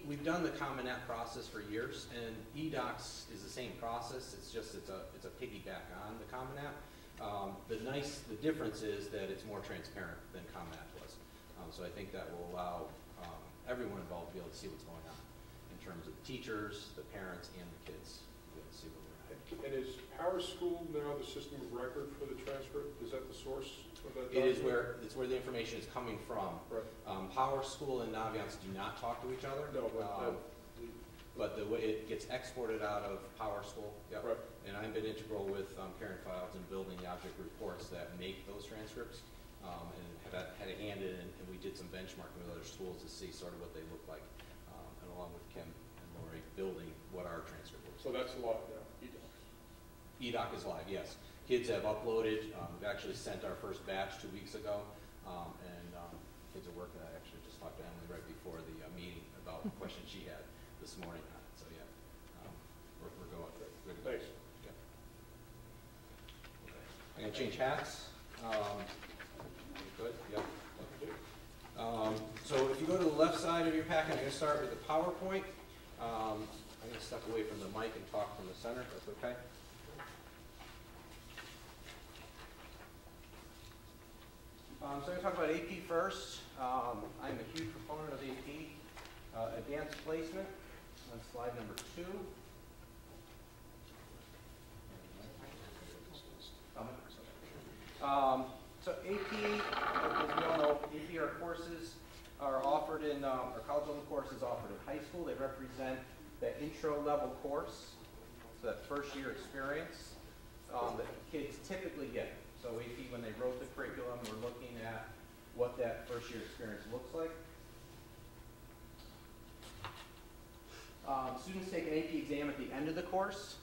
we've done the Common App process for years, and eDocs is the same process. It's just it's a piggyback on the Common App. The difference is that it's more transparent than Common App was. So I think that will allow everyone involved to be able to see what's going on in terms of the teachers, the parents, and the kids to be able to see where we're at. And is PowerSchool now the system of record for the transcript? Is that the source of that It document? is where the information is coming from. Right. PowerSchool and Naviance do not talk to each other. No, But the way it gets exported out of PowerSchool. Yep. Right. And I've been integral with Karen Files in building the object reports that make those transcripts, and have had a hand in it, and we did some benchmarking with other schools to see sort of what they look like, and along with Kim and Lori building what our transcript looks So like. that's a lot now, eDocs. eDoc is live, yes. Kids have uploaded. We've actually sent our first batch 2 weeks ago, and kids are working. I actually just talked to Emily right before the meeting about a question she had this morning I'm going to change hats. Good, yep. So if you go to the left side of your packet, I'm going to start with the PowerPoint. I'm going to step away from the mic and talk from the center, if that's okay. So I'm going to talk about AP first. I'm a huge proponent of AP advanced placement on slide number 2. So AP, as we all know, AP are courses are offered in, or college-level courses offered in high school. They represent that intro-level course, so that first-year experience that kids typically get. So AP, when they wrote the curriculum, we're looking at what that first-year experience looks like. Students take an AP exam at the end of the course,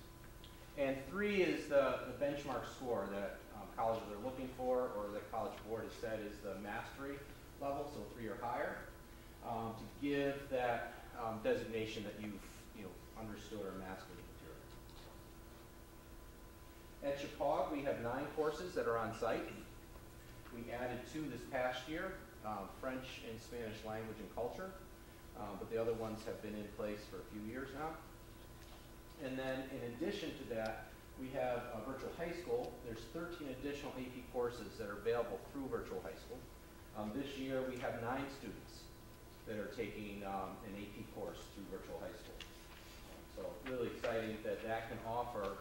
and 3 is the benchmark score that colleges are looking for, or the College Board has said is the mastery level, so 3 or higher, to give that designation that you've understood or mastered the material. At Chappaq, we have 9 courses that are on site. We added 2 this past year, French and Spanish language and culture, but the other ones have been in place for a few years now. And then in addition to that, we have Virtual High School. There's 13 additional AP courses that are available through Virtual High School. This year we have 9 students that are taking an AP course through Virtual High School. So really exciting that that can offer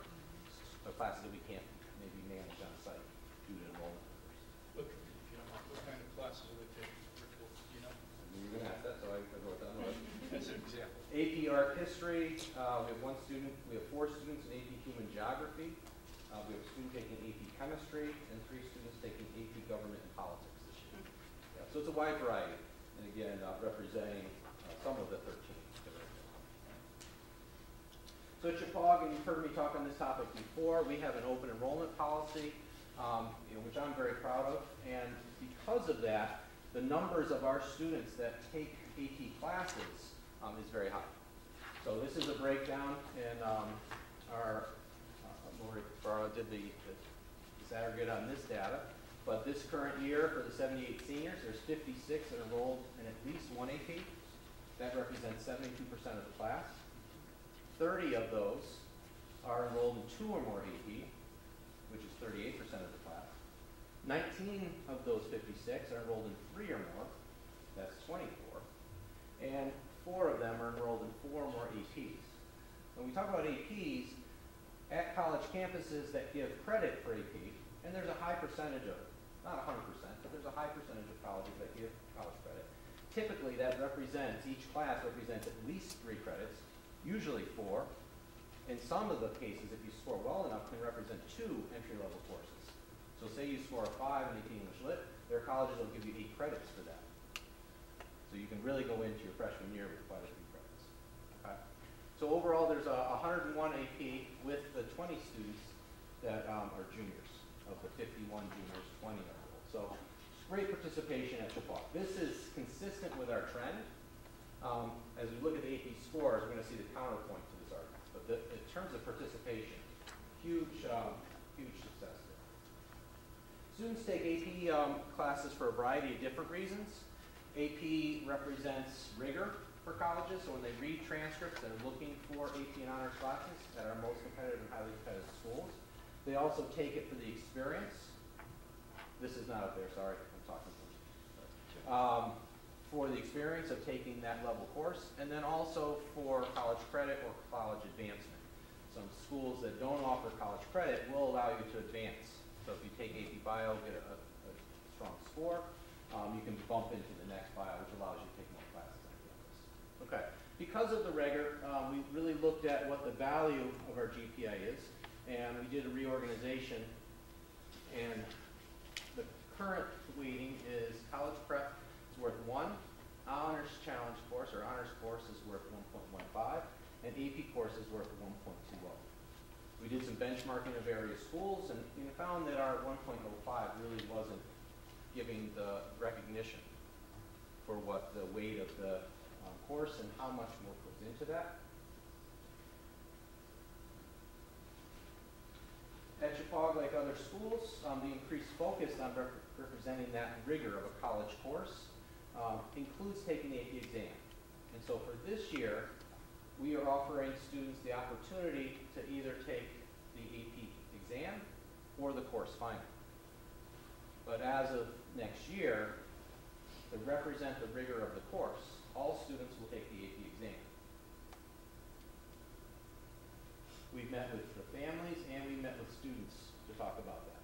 classes that we can't maybe manage on site due to enrollment numbers. Look, if you don't mind, what kind of classes are they taking? You know? You're going to ask that, so I wrote that down. That's an example. AP Art History, we have 1 student, we have 4 students in AP Human Geography. We have a student taking AP Chemistry and 3 students taking AP Government and Politics this year. Yeah, so it's a wide variety, and again, representing some of the 13. So at Chappaq, and you've heard me talk on this topic before, we have an open enrollment policy, which I'm very proud of, and because of that, the numbers of our students that take AP classes is very high. So this is a breakdown, and our Lori Farah did this aggregate on this data. But this current year, for the 78 seniors, there's 56 that enrolled in at least 1 AP. That represents 72% of the class. 30 of those are enrolled in 2 or more AP, which is 38% of the class. 19 of those 56 are enrolled in 3 or more. That's 24. And 4 of them are enrolled in 4 or more APs. When we talk about APs, at college campuses that give credit for AP, and there's a high percentage of, not 100%, but there's a high percentage of colleges that give college credit. Typically, that represents, each class represents at least 3 credits, usually 4. In some of the cases, if you score well enough, can represent 2 entry-level courses. So say you score a 5 in AP English Lit, there are colleges that will give you 8 credits for that. So you can really go into your freshman year with quite a few credits. Okay? So overall, there's 101 AP with the 20 students that are juniors. Of the 51 juniors, 20 are enrolled. So great participation at Chappaq. This is consistent with our trend. As we look at the AP scores, we're going to see the counterpoint to this argument. But in terms of participation, huge success there. Students take AP classes for a variety of different reasons. AP represents rigor for colleges, so when they read transcripts, they're looking for AP and honors classes at our most competitive and highly competitive schools. They also take it for the experience. This is not up there, sorry, I'm talking too much. For the experience of taking that level course, and then also for college credit or college advancement. Some schools that don't offer college credit will allow you to advance. So if you take AP Bio, get a strong score, you can bump into the next bio, which allows you to take more classes on campus. Okay, because of the rigor, we really looked at what the value of our GPA is, and we did a reorganization, and the current weighting is college prep is worth 1, honors challenge course or honors course is worth 1.15, and AP course is worth 1.20. We did some benchmarking of various schools, and we found that our 1.05 really wasn't giving the recognition for what the weight of the course and how much more goes into that. At Chappaq, like other other schools, the increased focus on representing that rigor of a college course includes taking the AP exam. And so for this year, we are offering students the opportunity to either take the AP exam or the course final. But as of next year, to represent the rigor of the course, all students will take the AP exam. We've met with the families and we met with students to talk about that.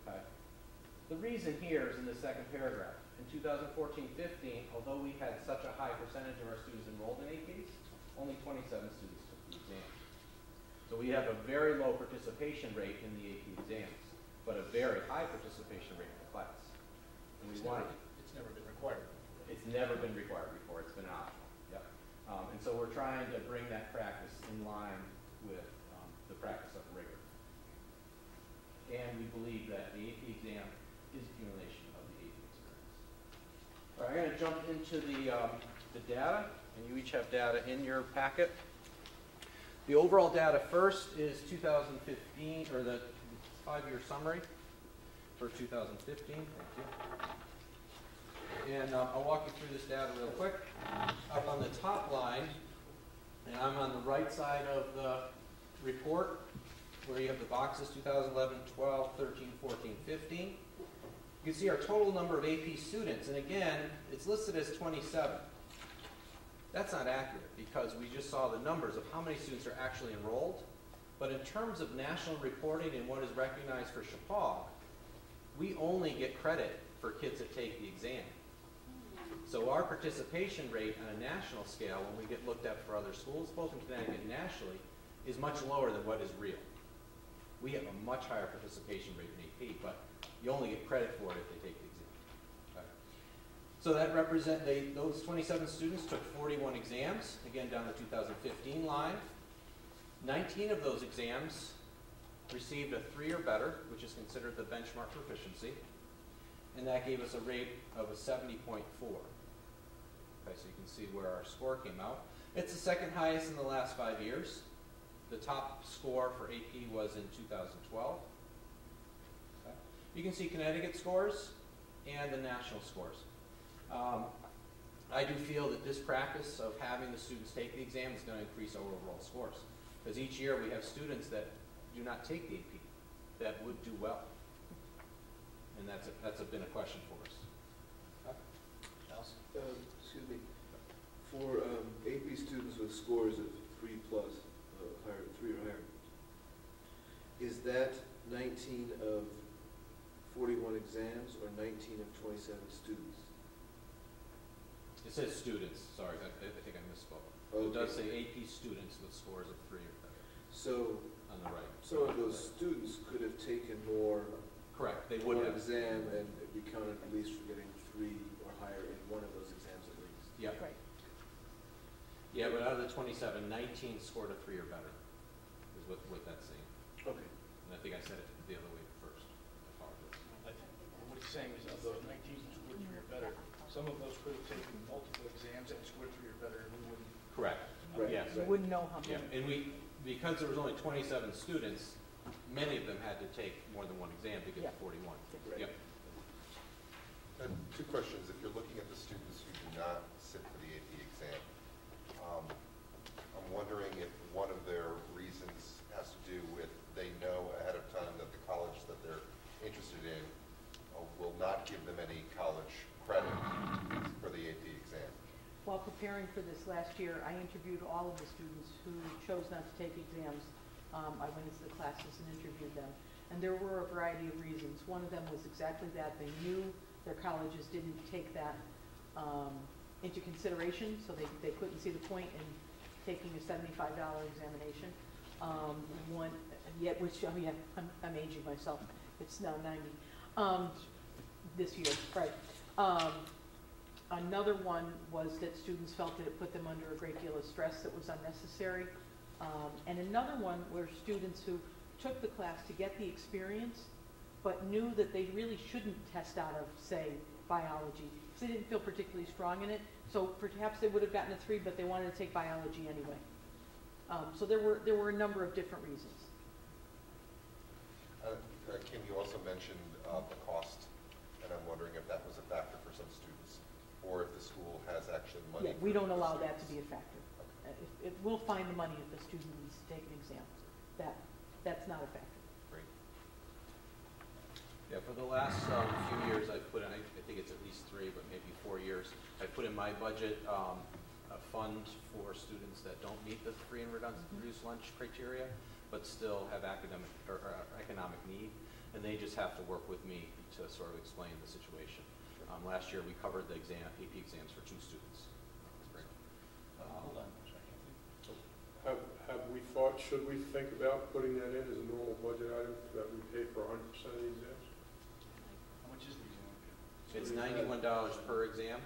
Okay? The reason here is in the second paragraph. In 2014-15, although we had such a high percentage of our students enrolled in APs, only 27 students took the exam. So we have a very low participation rate in the AP exams, but a very high participation rate in the class. And we want It's never been required. It's never been required before. It's been optional. Yep. And so we're trying to bring that practice in line with the practice of rigor. And we believe that the AP exam is accumulation of the AP experience. All right, I'm going to jump into the data, and you each have data in your packet. The overall data first is 2015, or the 5-year summary for 2015. Thank you. And I'll walk you through this data real quick. Up on the top line, and I'm on the right side of the report, where you have the boxes 2011, 12, 13, 14, 15. You can see our total number of AP students, and again, it's listed as 27. That's not accurate because we just saw the numbers of how many students are actually enrolled. But in terms of national reporting and what is recognized for Chappaq, we only get credit for kids that take the exam. So our participation rate on a national scale, when we get looked at for other schools, both in Connecticut and nationally, is much lower than what is real. We have a much higher participation rate in AP, but you only get credit for it if they take the exam. Okay. So that those 27 students took 41 exams, again down the 2015 line. 19 of those exams received a 3 or better, which is considered the benchmark proficiency, and that gave us a rate of a 70.4. Okay, so you can see where our score came out. It's the second highest in the last 5 years. The top score for AP was in 2012. Okay. You can see Connecticut scores and the national scores. I do feel that this practice of having the students take the exam is going to increase our overall scores. Because each year we have students that do not take the AP that would do well. And that's been a question for us. Excuse me. For AP students with scores of 3 plus, higher, 3 or higher, is that 19 of 41 exams or 19 of 27 students? It says students. Sorry, I think I misspoke. Okay. It does say AP students with scores of 3 or better. So on the right. some of those students could have taken more. Correct. They would one have. exam and be counted at least for getting 3 or higher in one of those exams at least. Yep. Right. Yeah, but out of the 27, 19 scored a 3 or better, is what that's saying. Okay. And I think I said it the other way first. I apologize. I think what he's saying is of those 19 who scored 3 or better, some of those could have taken multiple exams and scored 3 or better, and we wouldn't. Correct. Right. Yes. You wouldn't know how Yeah, many. and because there was only 27 students, many of them had to take more than one exam to get Yeah. to 41. Right. Yep. And 2 questions. If you're looking at the students who do not sit for the AP exam, I'm wondering if one of their reasons has to do with they know ahead of time that the college that they're interested in will not give them any college credit for the AP exam. While preparing for this last year, I interviewed all of the students who chose not to take exams. I went into the classes and interviewed them. And there were a variety of reasons. One of them was exactly that. They knew their colleges didn't take that into consideration, so they couldn't see the point in taking a $75 examination. I'm aging myself. It's now 90 this year, right. Another one was that students felt that it put them under a great deal of stress that was unnecessary. And another one were students who took the class to get the experience, but knew that they really shouldn't test out of, say, biology, because they didn't feel particularly strong in it. So perhaps they would have gotten a 3, but they wanted to take biology anyway. So there were a number of different reasons. Kim, you also mentioned the cost, and I'm wondering if that was a factor for some students, or if the school has actually money. Yeah, we for don't the allow that to students. be a factor. If we'll find the money if the student needs to take an exam. That's not a factor. Great. Yeah, for the last few years, I've put in, I think it's at least 3, but maybe 4 years, I put in my budget a fund for students that don't meet the free and reduced lunch criteria, but still have academic or economic need, and they just have to work with me to sort of explain the situation. Last year, we covered the AP exams for 2 students. Great. Hold on a second. Have we thought, should we think about putting that in as a normal budget item, that we pay for 100% of the exams? How much is the exam? It's $91 per exam.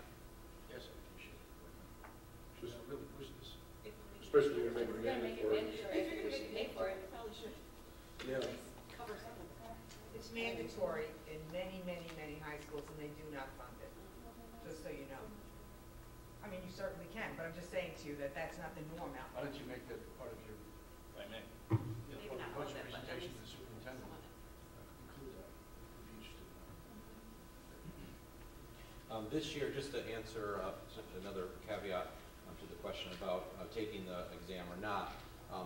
Yes, I think you should. Just Just really push this. especially to make If it we're gonna make it mandatory. mandatory, I think we should pay for it. Probably should. Yeah. Cover something. It's mandatory in many, many, many high schools, and they do not fund it, just so you know. I mean, you certainly can, but I'm just saying to you that that's not the norm out Why there. don't you make that part of your, if I may, Maybe part not of all the of budget it, but at presentation to least the superintendent? some of it. Include that. Would be interested in that. This year, just to answer another caveat to the question about taking the exam or not,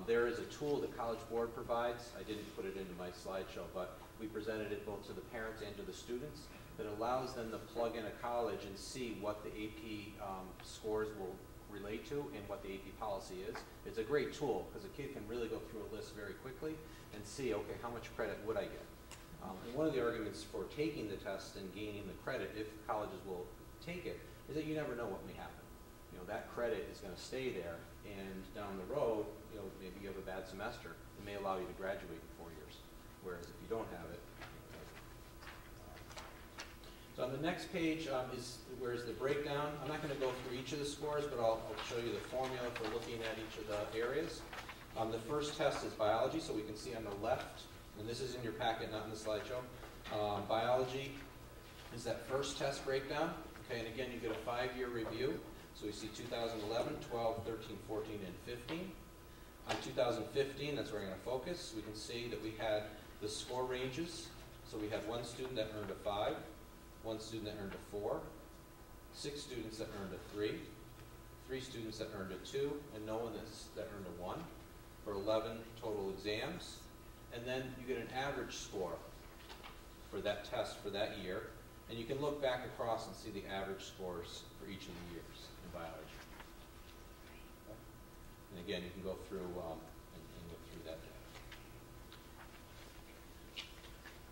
there is a tool that College Board provides. I didn't put it into my slideshow, but we presented it both to the parents and to the students that allows them to plug in a college and see what the AP scores will relate to and what the AP policy is. It's a great tool because a kid can really go through a list very quickly and see, okay, how much credit would I get? And one of the arguments for taking the test and gaining the credit, if colleges will take it, is that you never know what may happen. You know, that credit is going to stay there, and down the road, you know, maybe you have a bad semester. It may allow you to graduate in 4 years, whereas if you don't have it, it doesn't. So on the next page is where's the breakdown. I'm not going to go through each of the scores, but I'll show you the formula for looking at each of the areas. The first test is biology, so we can see on the left, and this is in your packet, not in the slideshow. Biology is that first test breakdown. Okay, and again, you get a 5-year review. So we see 2011, 12, 13, 14, and 15. On 2015, that's where we're going to focus. We can see that we had the score ranges. So we had 1 student that earned a 5, 1 student that earned a 4, 6 students that earned a 3, 3 students that earned a 2, and no one that earned a 1, for 11 total exams. And then you get an average score for that test for that year. And you can look back across and see the average scores for each of the years in biology. And again, you can go through and look through that data.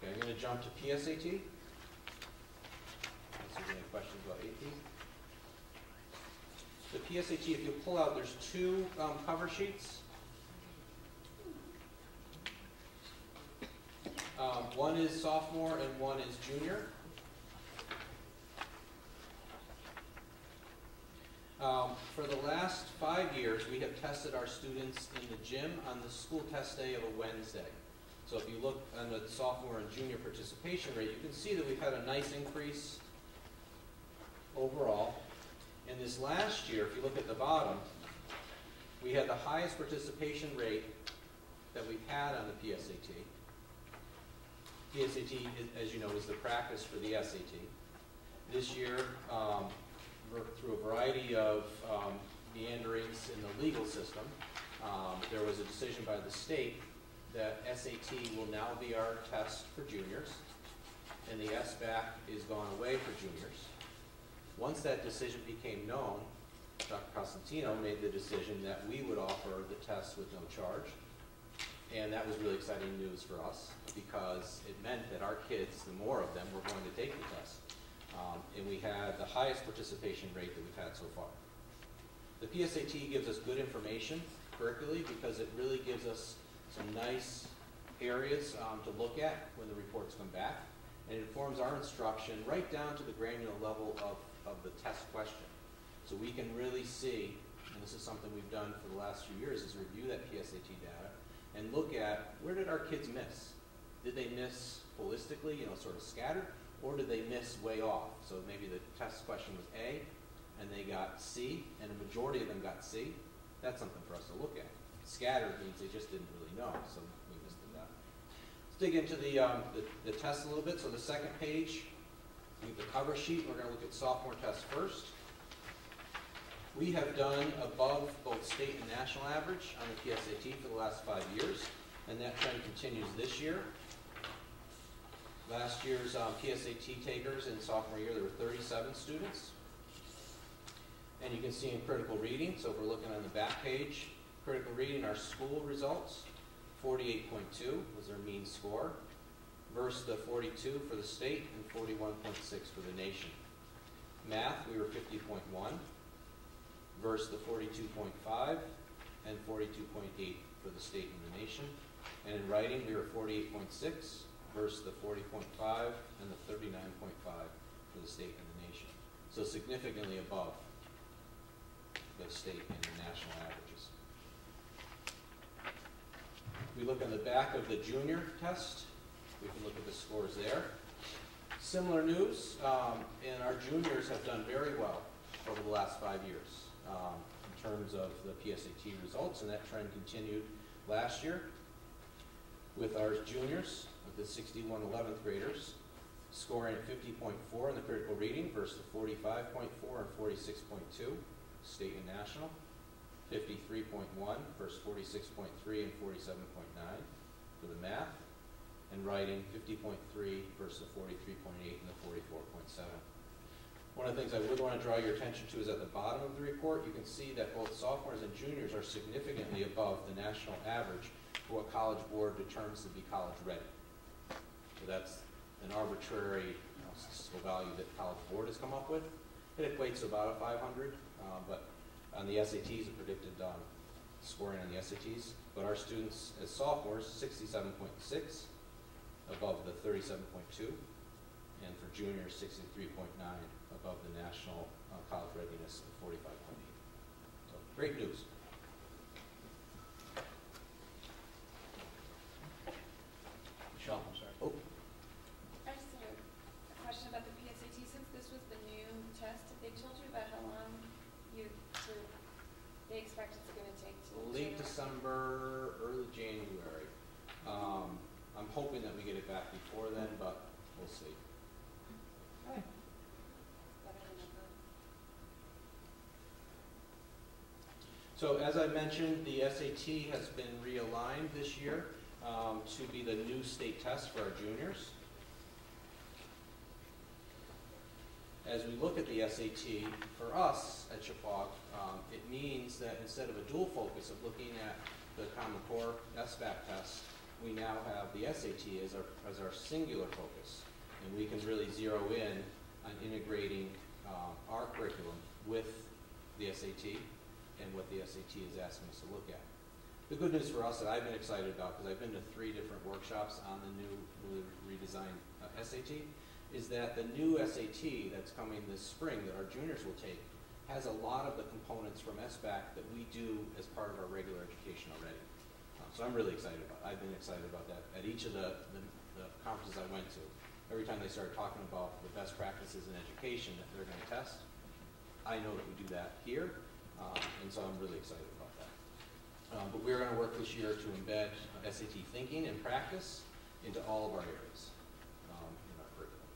Okay, I'm going to jump to PSAT. Unless there's any questions about AP. The PSAT, if you pull out, there's 2 cover sheets. One is sophomore and one is junior. For the last 5 years, we have tested our students in the gym on the school test day of a Wednesday. So if you look on the sophomore and junior participation rate, you can see that we've had a nice increase overall. And this last year, if you look at the bottom, we had the highest participation rate that we've had on the PSAT. PSAT, as you know, is the practice for the SAT. This year, through a variety of meanderings in the legal system, there was a decision by the state that SAT will now be our test for juniors, and the SBAC is gone away for juniors. Once that decision became known, Dr. Costantino made the decision that we would offer the test with no charge, and that was really exciting news for us because it meant that our kids, the more of them, were going to take the test. And we had the highest participation rate that we've had so far. The PSAT gives us good information curricularly because it really gives us some nice areas to look at when the reports come back. And it informs our instruction right down to the granular level of the test question. So we can really see, and this is something we've done for the last few years, is review that PSAT data and look at where did our kids miss? Did they miss holistically, sort of scattered? Or did they miss way off? So maybe the test question was A, and they got C, and a majority of them got C. That's something for us to look at. Scattered means they just didn't really know, so we missed it out. Let's dig into the test a little bit. So the second page, we have the cover sheet. We're going to look at sophomore tests first. We have done above both state and national average on the PSAT for the last 5 years, and that trend continues this year. Last year's PSAT takers in sophomore year, there were 37 students. And you can see in critical reading, so if we're looking on the back page, critical reading, our school results, 48.2 was their mean score, versus the 42 for the state and 41.6 for the nation. Math, we were 50.1 versus the 42.5 and 42.8 for the state and the nation. And in writing, we were 48.6 versus the 40.5 and the 39.5 for the state and the nation. So significantly above the state and the national averages. We look on the back of the junior test. We can look at the scores there. Similar news, and our juniors have done very well over the last 5 years in terms of the PSAT results, and that trend continued last year with our juniors, with the 61 11th graders, scoring at 50.4 in the critical reading versus the 45.4 and 46.2, state and national, 53.1 versus 46.3 and 47.9 for the math, and writing 50.3 versus the 43.8 and the 44.7. One of the things I would want to draw your attention to is at the bottom of the report, you can see that both sophomores and juniors are significantly above the national average for what College Board determines to be college ready. So that's an arbitrary statistical value that College Board has come up with. It equates to about a 500, but on the SATs, it predicted scoring on the SATs. But our students as sophomores, 67.6, above the 37.2, and for juniors, 63.9, above the national college readiness of 45.8. So great news. Michelle, I'm sorry. Oh. I just have a question about the PSAT. Since this was the new test, have they told you about how long they expect it's going to take to Late December, early January. I'm hoping that we get it back before then, but we'll see. Okay. So as I mentioned, the SAT has been realigned this year to be the new state test for our juniors. As we look at the SAT, for us at Chappaq, it means that instead of a dual focus of looking at the Common Core SBAC test, we now have the SAT as our singular focus. And we can really zero in on integrating our curriculum with the SAT and what the SAT is asking us to look at. The good news for us that I've been excited about, because I've been to 3 different workshops on the newly redesigned SAT, is that the new SAT that's coming this spring that our juniors will take has a lot of the components from SBAC that we do as part of our regular education already. So I'm really excited about it. I've been excited about that at each of the conferences I went to. Every time they started talking about the best practices in education that they're going to test, I know that we do that here, and so I'm really excited about that. But we're going to work this year to embed SAT thinking and practice into all of our areas in our curriculum.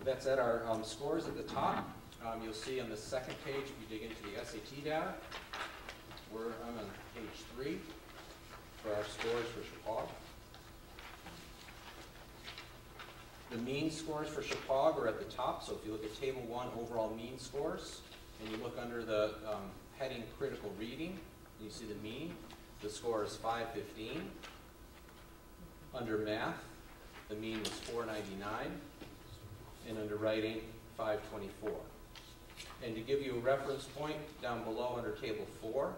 That said, our scores at the top, you'll see on the second page, if you dig into the SAT data, I'm on page 3 for our scores for Chappaq. The mean scores for Chappaq are at the top, so if you look at table 1, overall mean scores, and you look under the heading critical reading, you see the mean, the score is 515. Under math, the mean was 499, and under writing, 524. And to give you a reference point, down below under table 4,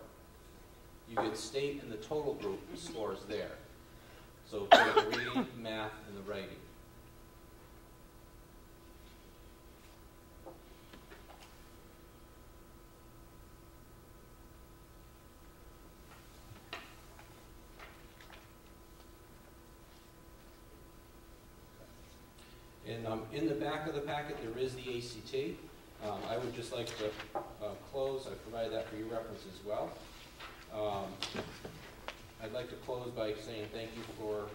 you get state and the total group scores there. So critical reading, math, and the writing. And in the back of the packet, there is the ACT. I would just like to close. I provided that for your reference as well. I'd like to close by saying thank you for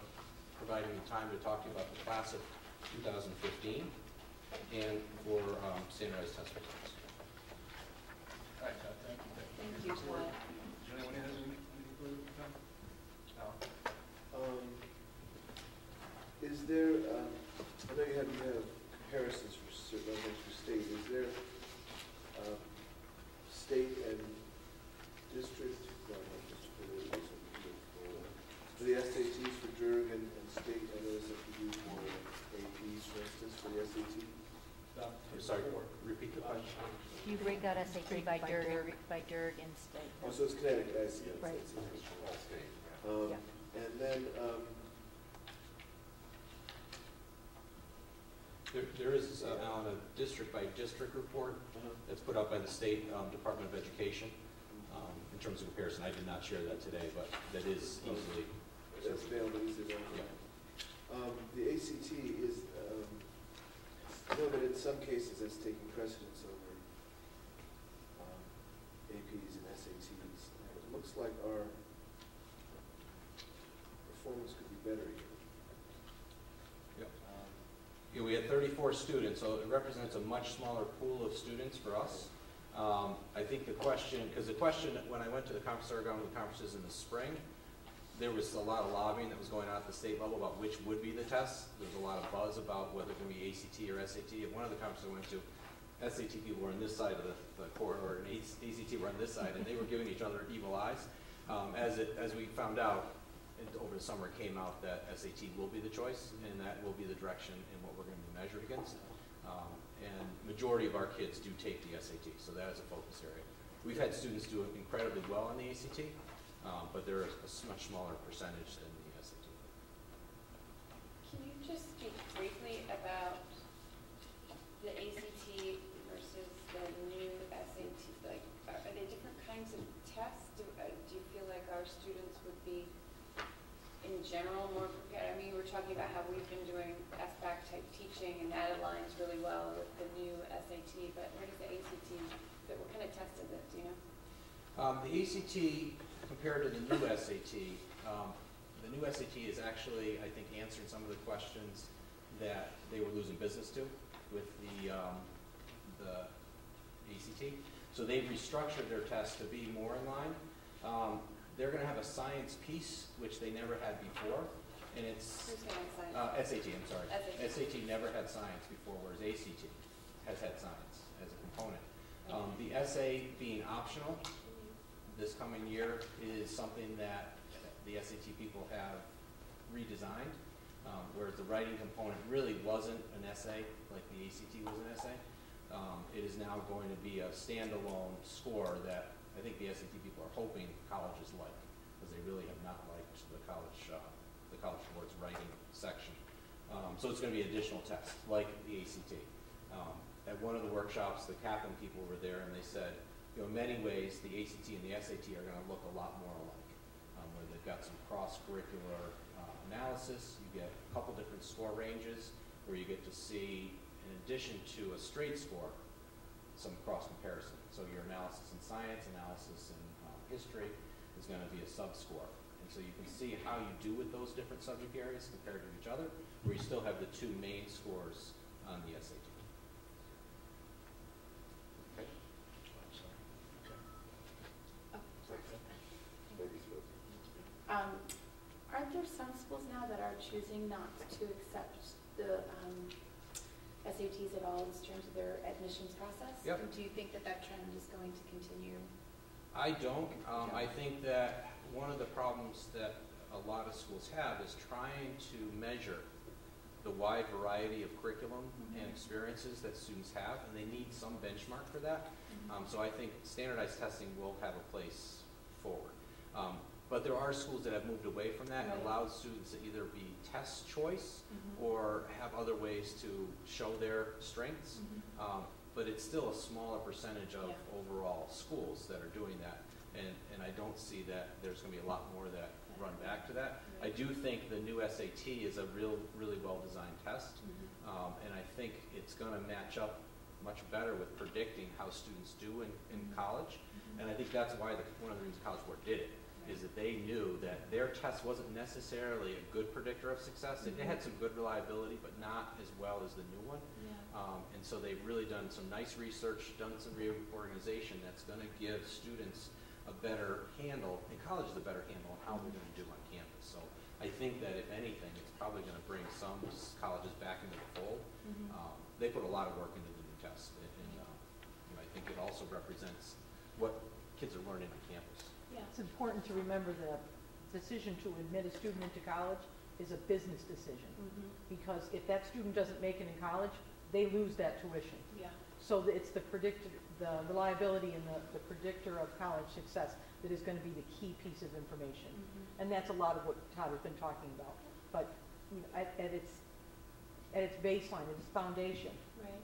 providing me time to talk to you about the class of 2015 and for standardized test results. All right, Todd, thank you. Thank you, Todd. Is there anyone who has anything further to come? Al? Is there, I know you have comparisons for certain elements for state, is there state and district, no, not district, but it is for the SATs for Durg and state, I noticed that you do for APs, for instance, for the SAT? I'm sorry, repeat the question. You break out SAT by Durg and state. Oh, so it's Connecticut, I see. Right. All state, yeah. Yeah. And then, There is, Alan, a district-by-district report that's put out by the State Department of Education. In terms of comparison, I did not share that today, but that is easily. that's available easily. Yeah. The ACT is, I know that in some cases it's taking precedence over APs and SATs. And it looks like our performance could be better here. Yep. Yeah, we had 34 students, so it represents a much smaller pool of students for us. I think the question, because the question, when I went to the conference, started going to the conferences in the spring, there was a lot of lobbying that was going on at the state level about which would be the test. There was a lot of buzz about whether it would be ACT or SAT. At one of the conferences I went to, SAT people were on this side of the corridor, and ACT were on this side, and they were giving each other evil eyes. As we found out, over the summer it came out that SAT will be the choice, and that will be the direction in what we're going to be measured against. And majority of our kids do take the SAT, so that is a focus area. We've had students do incredibly well on the ACT, but they're a much smaller percentage than the SAT. Can you just speak briefly about the ACT versus the new SAT? Like, are they different kinds of tests? Do you feel like our students would be, in general, more prepared? I mean, we're talking about how we've been doing SBAC type teaching, and that aligns really well with the new SAT, but where does the ACT fit? What kind of test is it, do you know? The ACT, compared to the new SAT, the new SAT is actually, I think, answering some of the questions that they were losing business to with the ACT. So they've restructured their test to be more in line. They're going to have a science piece, which they never had before, and it's Who's going to science? SAT, I'm sorry. SAT. SAT never had science before, whereas ACT has had science as a component. The essay being optional this coming year is something that the SAT people have redesigned, whereas the writing component really wasn't an essay like the ACT was an essay. It is now going to be a standalone score that I think the SAT people are hoping colleges like, because they really have not liked the college board's writing section. So it's going to be an additional test, like the ACT. At one of the workshops, the Kaplan people were there, and they said, in many ways, the ACT and the SAT are going to look a lot more alike, where they've got some cross-curricular analysis. You get a couple different score ranges, where you get to see, in addition to a straight score, some cross-comparison. So your analysis in science, analysis in history is going to be a sub-score. And so you can see how you do with those different subject areas compared to each other, where you still have the two main scores on the SAT. Okay. Aren't there some schools now that are choosing not to accept the SATs at all in terms of their admissions process? Yep. And do you think that that trend is going to continue? I don't. I think that one of the problems that a lot of schools have is trying to measure the wide variety of curriculum and experiences that students have, and they need some benchmark for that. So I think standardized testing will have a place forward. But there are schools that have moved away from that and allowed students to either be test choice or have other ways to show their strengths. But it's still a smaller percentage of overall schools that are doing that. And I don't see that there's going to be a lot more that run back to that. I do think the new SAT is a really well-designed test. And I think it's going to match up much better with predicting how students do in college. And I think that's why one of the reasons College Board did it, is that they knew that their test wasn't necessarily a good predictor of success. It had some good reliability, but not as well as the new one. And so they've really done some nice research, done some reorganization that's going to give students a better handle, and colleges a better handle on how they're going to do on campus. So I think that if anything, it's probably going to bring some colleges back into the fold. They put a lot of work into the new test, and I think it also represents what kids are learning on campus. It's important to remember that decision to admit a student into college is a business decision. Because if that student doesn't make it in college, they lose that tuition. So it's the reliability and the predictor of college success that is going to be the key piece of information. And that's a lot of what Todd has been talking about. But at its baseline, at its foundation,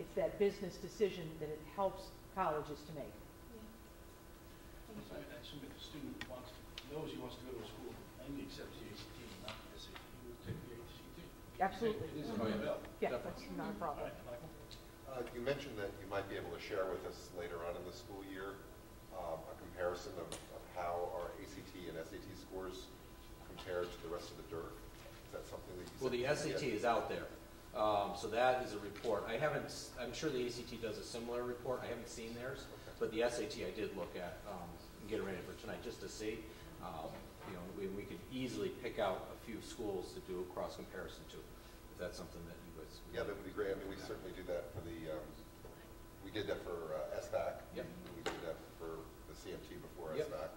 it's that business decision that it helps colleges to make. I assume if the student knows he wants to go to a school and he accepts the ACT and not the SAT, he would take the ACT. Absolutely. It is available. Yeah, that's not a problem. All right, Michael? You mentioned that you might be able to share with us later on in the school year a comparison of how our ACT and SAT scores compare to the rest of the DERG. Is that something that you Well, the SAT is out there. So that is a report. I'm sure the ACT does a similar report. I haven't seen theirs, but the SAT I did look at and get ready for tonight just to see. We could easily pick out a few schools to do a cross comparison to. If that's something that you guys would Yeah, that would be great. I mean, we certainly do that for we did that for SVAC. Yep. We did that for the CMT before Yep. SVAC.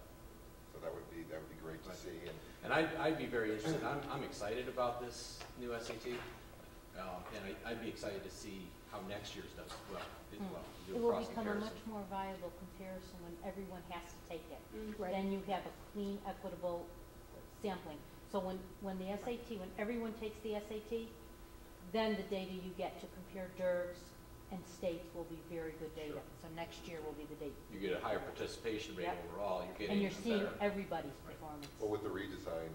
So that would be great to see. And I'd be very interested. I'm excited about this new SAT, and I'd be excited to see how next year's does as well. Do a It will cross become a comparison. much more viable comparison when everyone has to take it. Right. Then you have a clean, equitable sampling. So when the SAT, when everyone takes the SAT, then the data you get to compare DERGs and states will be very good data. Sure. So next year will be the date. You get a higher participation rate Yep. overall. You're getting And you're even seeing better. everybody's Right. performance. Well, with the redesign,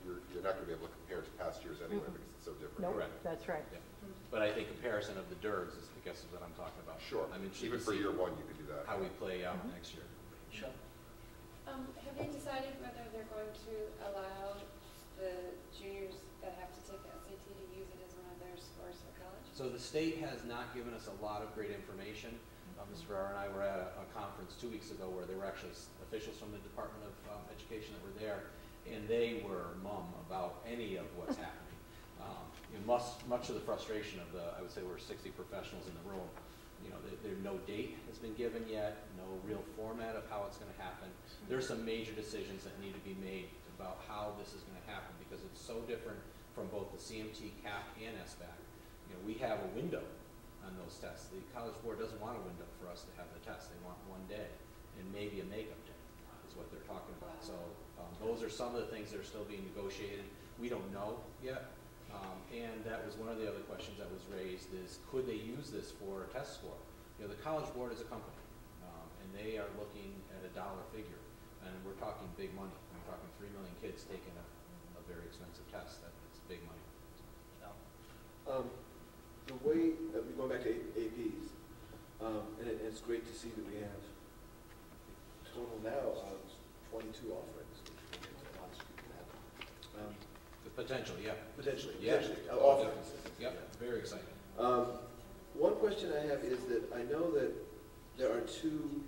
you're not going to be able to compare to past years anyway because it's so different. Nope, Correct. that's right. Yeah. But I think comparison of the DERGs is, I guess, is what I'm talking about. Sure. I'm interested Even to for see year one, you could do that. how we play out next year. Michelle? Have they decided whether they're going to allow the juniors that have to take the SAT to use it as one of their scores for college? So the state has not given us a lot of great information. Ms. Ferrara and I were at a conference 2 weeks ago where there were actually officials from the Department of Education that were there, and they were mum about any of what's happening. Much of the frustration of I would say we're 60 professionals in the room. There's no date has been given yet, no real format of how it's going to happen. There's some major decisions that need to be made about how this is going to happen because it's so different from both the CMT, CAP, and SBAC. We have a window on those tests. The College Board doesn't want a window for us to have the test. They want one day and maybe a makeup day is what they're talking about. So those are some of the things that are still being negotiated. We don't know yet. And that was one of the other questions that was raised is could they use this for a test score? The College Board is a company and they are looking at a dollar figure and we're talking big money. We're talking 3 million kids taking a very expensive test. That's big money. The way, going back to APs, and it's great to see that we have a total now of 22 offerings, which we'll get to a lot of people have. The potential, yeah. Potentially, Yeah. offerings. Yep, very exciting. One question I have is that I know that there are two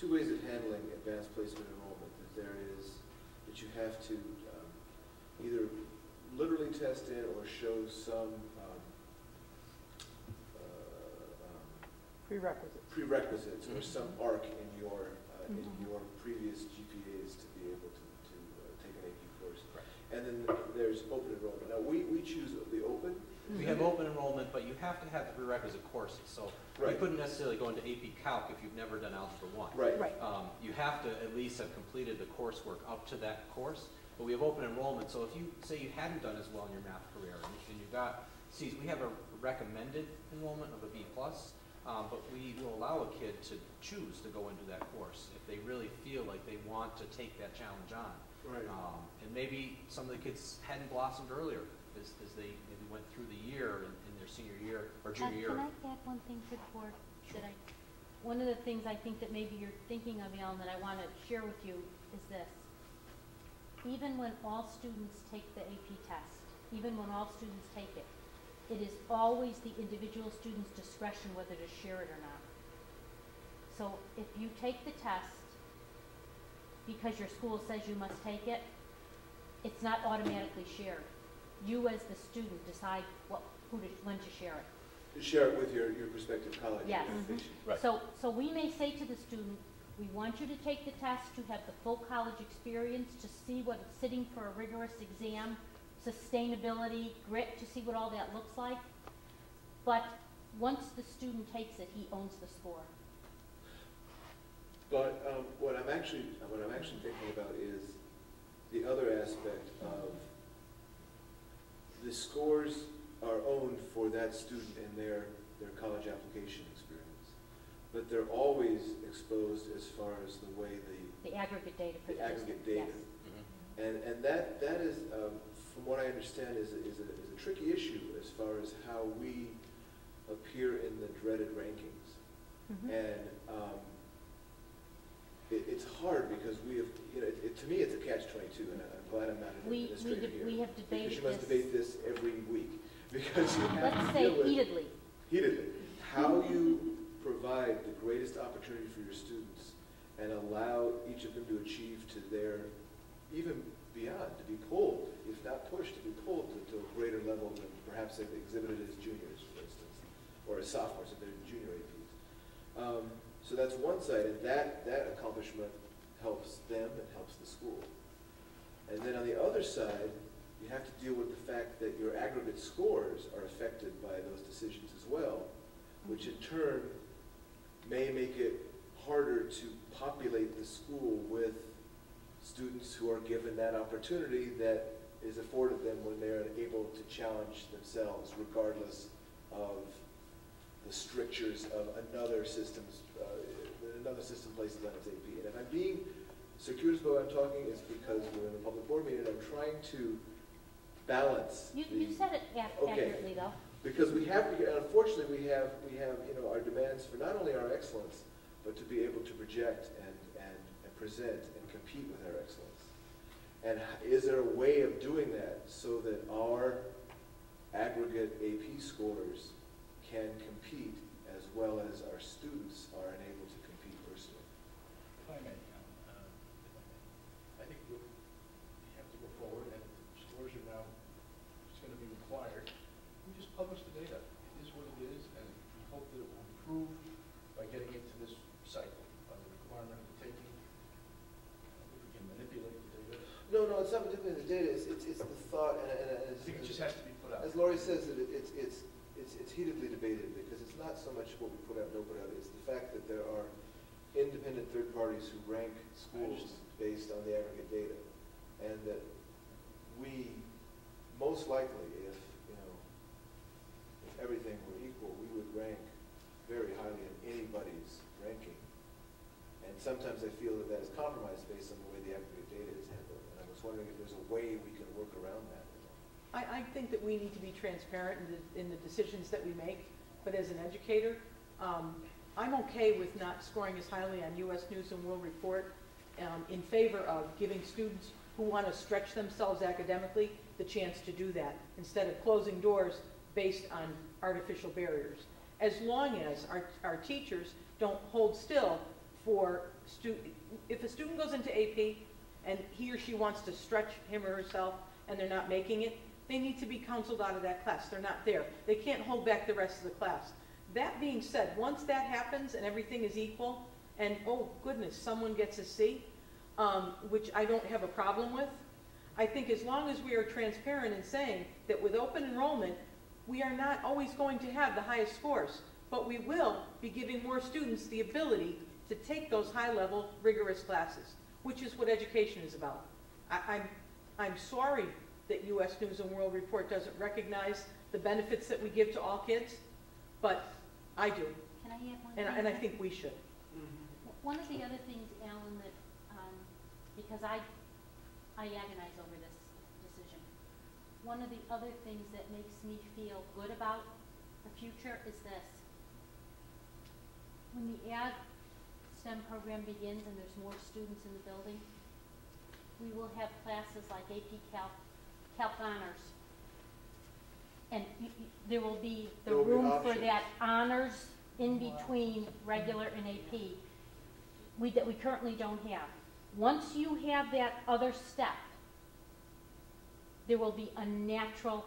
ways of handling advanced placement enrollment. That there is that you have to either literally test in or show some prerequisites or some arc in your previous GPAs to be able to take an AP course. Correct. And then there's open enrollment. Now we choose the open. We have open enrollment, but you have to have the prerequisite courses. So you Right. couldn't necessarily go into AP Calc if you've never done Algebra 1. Right. Right. You have to at least have completed the coursework up to that course. But we have open enrollment, so if you say you hadn't done as well in your math career and you got C's, we have a recommended enrollment of a B+, but we will allow a kid to choose to go into that course if they really feel like they want to take that challenge on. Right. And maybe some of the kids hadn't blossomed earlier as they maybe went through the year in their senior year or junior year. Can I add one thing for the board? That one of the things I think that maybe you're thinking of, Ellen, that I want to share with you is this. Even when all students take the AP test, even when all students take it, it is always the individual student's discretion whether to share it or not. So if you take the test because your school says you must take it, it's not automatically shared. You as the student decide when to share it. To share it with your prospective college. Yes. organization. Right. So we may say to the student, we want you to take the test to have the full college experience, to see what it's sitting for a rigorous exam, sustainability, grit, to see what all that looks like. But once the student takes it, he owns the score. But what I'm actually thinking about is the other aspect of the scores are owned for that student and their college application experience, but they're always exposed as far as the way The aggregate data for the the aggregate district, data. yes. And that is, from what I understand, is a tricky issue as far as how we appear in the dreaded rankings. Mhm. And it's hard because we have, to me, it's a catch-22, and I'm glad I'm not an administrator here. We have debated because you must this. debate this every week, because you have Let's to say deal with heatedly. how you provide the greatest opportunity for your students and allow each of them to achieve to their, even beyond, to be pulled, if not pushed, to be pulled to a greater level than perhaps they've exhibited as juniors, for instance, or as sophomores if they're junior APs. So that's one side, and that accomplishment helps them and helps the school. And then on the other side, you have to deal with the fact that your aggregate scores are affected by those decisions as well, which in turn may make it harder to populate the school with students who are given that opportunity that is afforded them when they're able to challenge themselves regardless of the strictures of another system places on its AP. And if I'm being circuitous about what I'm talking, it's because we're in a public board meeting and I'm trying to balance. You said it accurately, though. Because we have, unfortunately, we have our demands for not only our excellence, but to be able to project and present and compete with our excellence. And is there a way of doing that so that our aggregate AP scores can compete as well as our students are enabled to compete personally? If I may, I think we have to go forward, and scores are now, it's going to be required. We just publish the data. It is what it is, and we hope that it will improve by getting into this cycle of the requirement of the taking. If we can manipulate the data. No, it's not manipulating the data. It's the thought, and I think it just has to be put out. as Laurie says, it's heatedly debated because it's not so much what we put out, don't put out. It's the fact that there are independent third parties who rank schools based on the aggregate data, and that we most likely, if everything were equal, we would rank very highly in anybody's ranking. And sometimes I feel that is compromised based on the way the aggregate data is handled. And I was wondering if there's a way we can work around that. I think that we need to be transparent in the decisions that we make, but as an educator, I'm okay with not scoring as highly on U.S. News and World Report in favor of giving students who want to stretch themselves academically the chance to do that, instead of closing doors based on artificial barriers. As long as our teachers don't hold still for if a student goes into AP and he or she wants to stretch him or herself and they're not making it, they need to be counseled out of that class. They're not there. They can't hold back the rest of the class. That being said, once that happens and everything is equal, and oh goodness, someone gets a C, which I don't have a problem with, I think as long as we are transparent in saying that with open enrollment, we are not always going to have the highest scores, but we will be giving more students the ability to take those high-level, rigorous classes, which is what education is about. I'm sorry that U.S. News and World Report doesn't recognize the benefits that we give to all kids, but I do. Can I add one And thing? I think we should. One of the other things, Alan, that, because I agonize over this decision, one of the other things that makes me feel good about the future is this. when the ag STEM program begins and there's more students in the building, we will have classes like AP Calc Honors. And there will be the There will be room for options. that honors in between regular and AP that we currently don't have. Once you have that other step, there will be a natural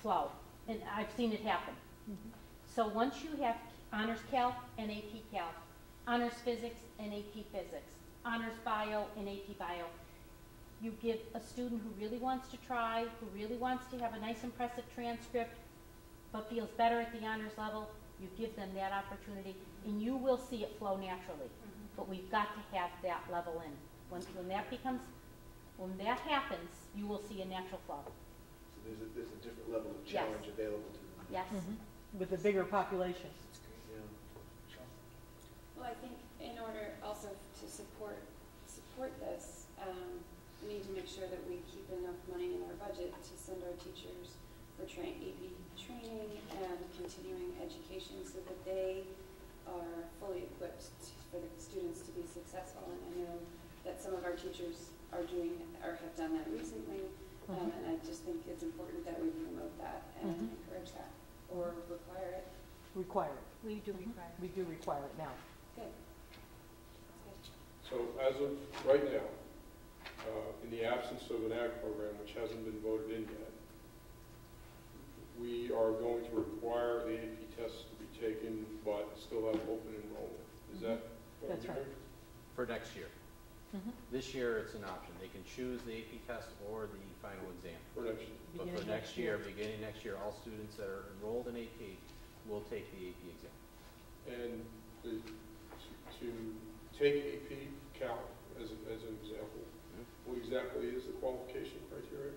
flow, and I've seen it happen. So once you have honors calc and AP calc, honors physics and AP physics, honors bio and AP bio, you give a student who really wants to try, who really wants to have a nice impressive transcript, but feels better at the honors level, you give them that opportunity, and you will see it flow naturally. But we've got to have that level in. When that happens, you will see a natural flow. So there's a different level of Yes. challenge available to them. Yes. With a bigger population. Yeah. Well, I think in order also to support this, we need to make sure that we keep enough money in our budget to send our teachers for AP training and continuing education so that they are fully equipped for the students to be successful. And I know that some of our teachers are doing or have done that recently, and I just think it's important that we promote that and encourage that or require it. Require it. We do require. We do require it now. Good. So as of right now, in the absence of an ag program, which hasn't been voted in yet, we are going to require the AP tests to be taken, but still have open enrollment. Is that what I'm That's right. hearing? For next year. This year, it's an option. They can choose the AP test or the final exam. For next year. But for next year, beginning next year, all students that are enrolled in AP will take the AP exam. And to take AP Calc as an example, what exactly is the qualification criteria?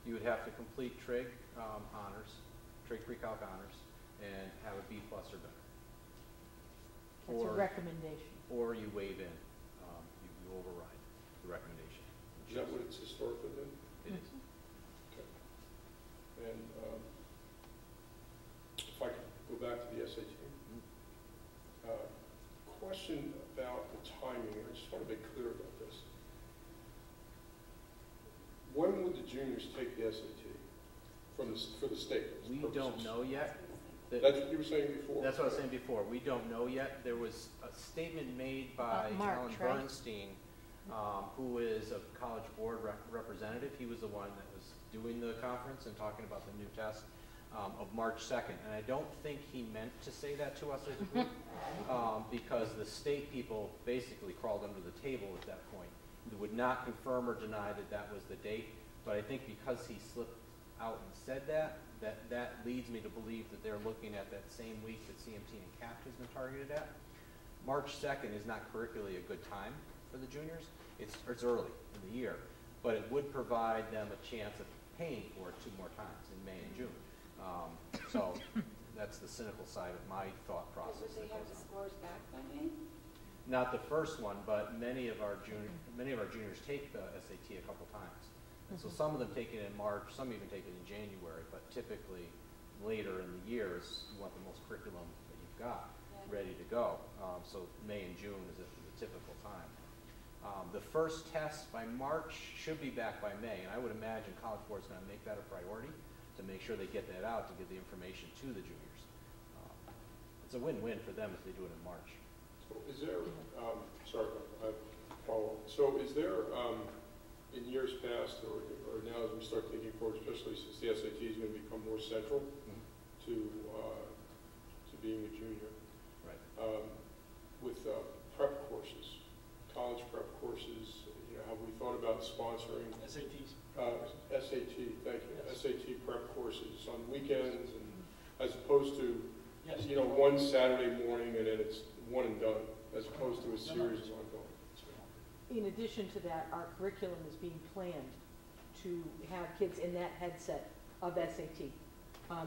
You would have to complete trig honors, trig pre-calc honors, and have a B+ or better. It's a recommendation. Or you waive in, you override the recommendation. Is that what it's historically been? It is. Okay. And if I could go back to the SAT. Question about the timing. I just want to be clear about this. When would the juniors take the SAT for the state? We don't know yet. That's what you were saying before. That's what I was saying before. We don't know yet. There was a statement made by March, Alan right? Bernstein, who is a college board representative. He was the one that was doing the conference and talking about the new test of March 2nd. And I don't think he meant to say that to us as a group because the state people basically crawled under the table at that point. They would not confirm or deny that that was the date. But I think because he slipped out and said that leads me to believe that they're looking at that same week that CMT and CAP has been targeted at. March 2nd is not curricularly a good time for the juniors. It's early in the year, but it would provide them a chance of paying for it 2 more times in May and June. So that's the cynical side of my thought process. Would they have the scores back by May? Not the first one, but many of our juniors take the SAT a couple times. And so some of them take it in March, some even take it in January, but typically later in the years, you want the most curriculum that you've got ready to go. So May and June is the typical time. The first test by March should be back by May, and I would imagine College Board's going to make that a priority to make sure they get that out to get the information to the juniors. It's a win-win for them if they do it in March. So is there, sorry, I follow. So is there, in years past, or now as we start thinking forward, especially since the SAT is going to become more central to being a junior, right? With prep courses, college prep courses, have we thought about sponsoring SATs. SAT? Thank you. Yes. SAT prep courses on weekends, and as opposed to Yes. one Saturday morning and then it's one and done, as opposed to a series of ongoing. In addition to that, our curriculum is being planned to have kids in that headset of SAT.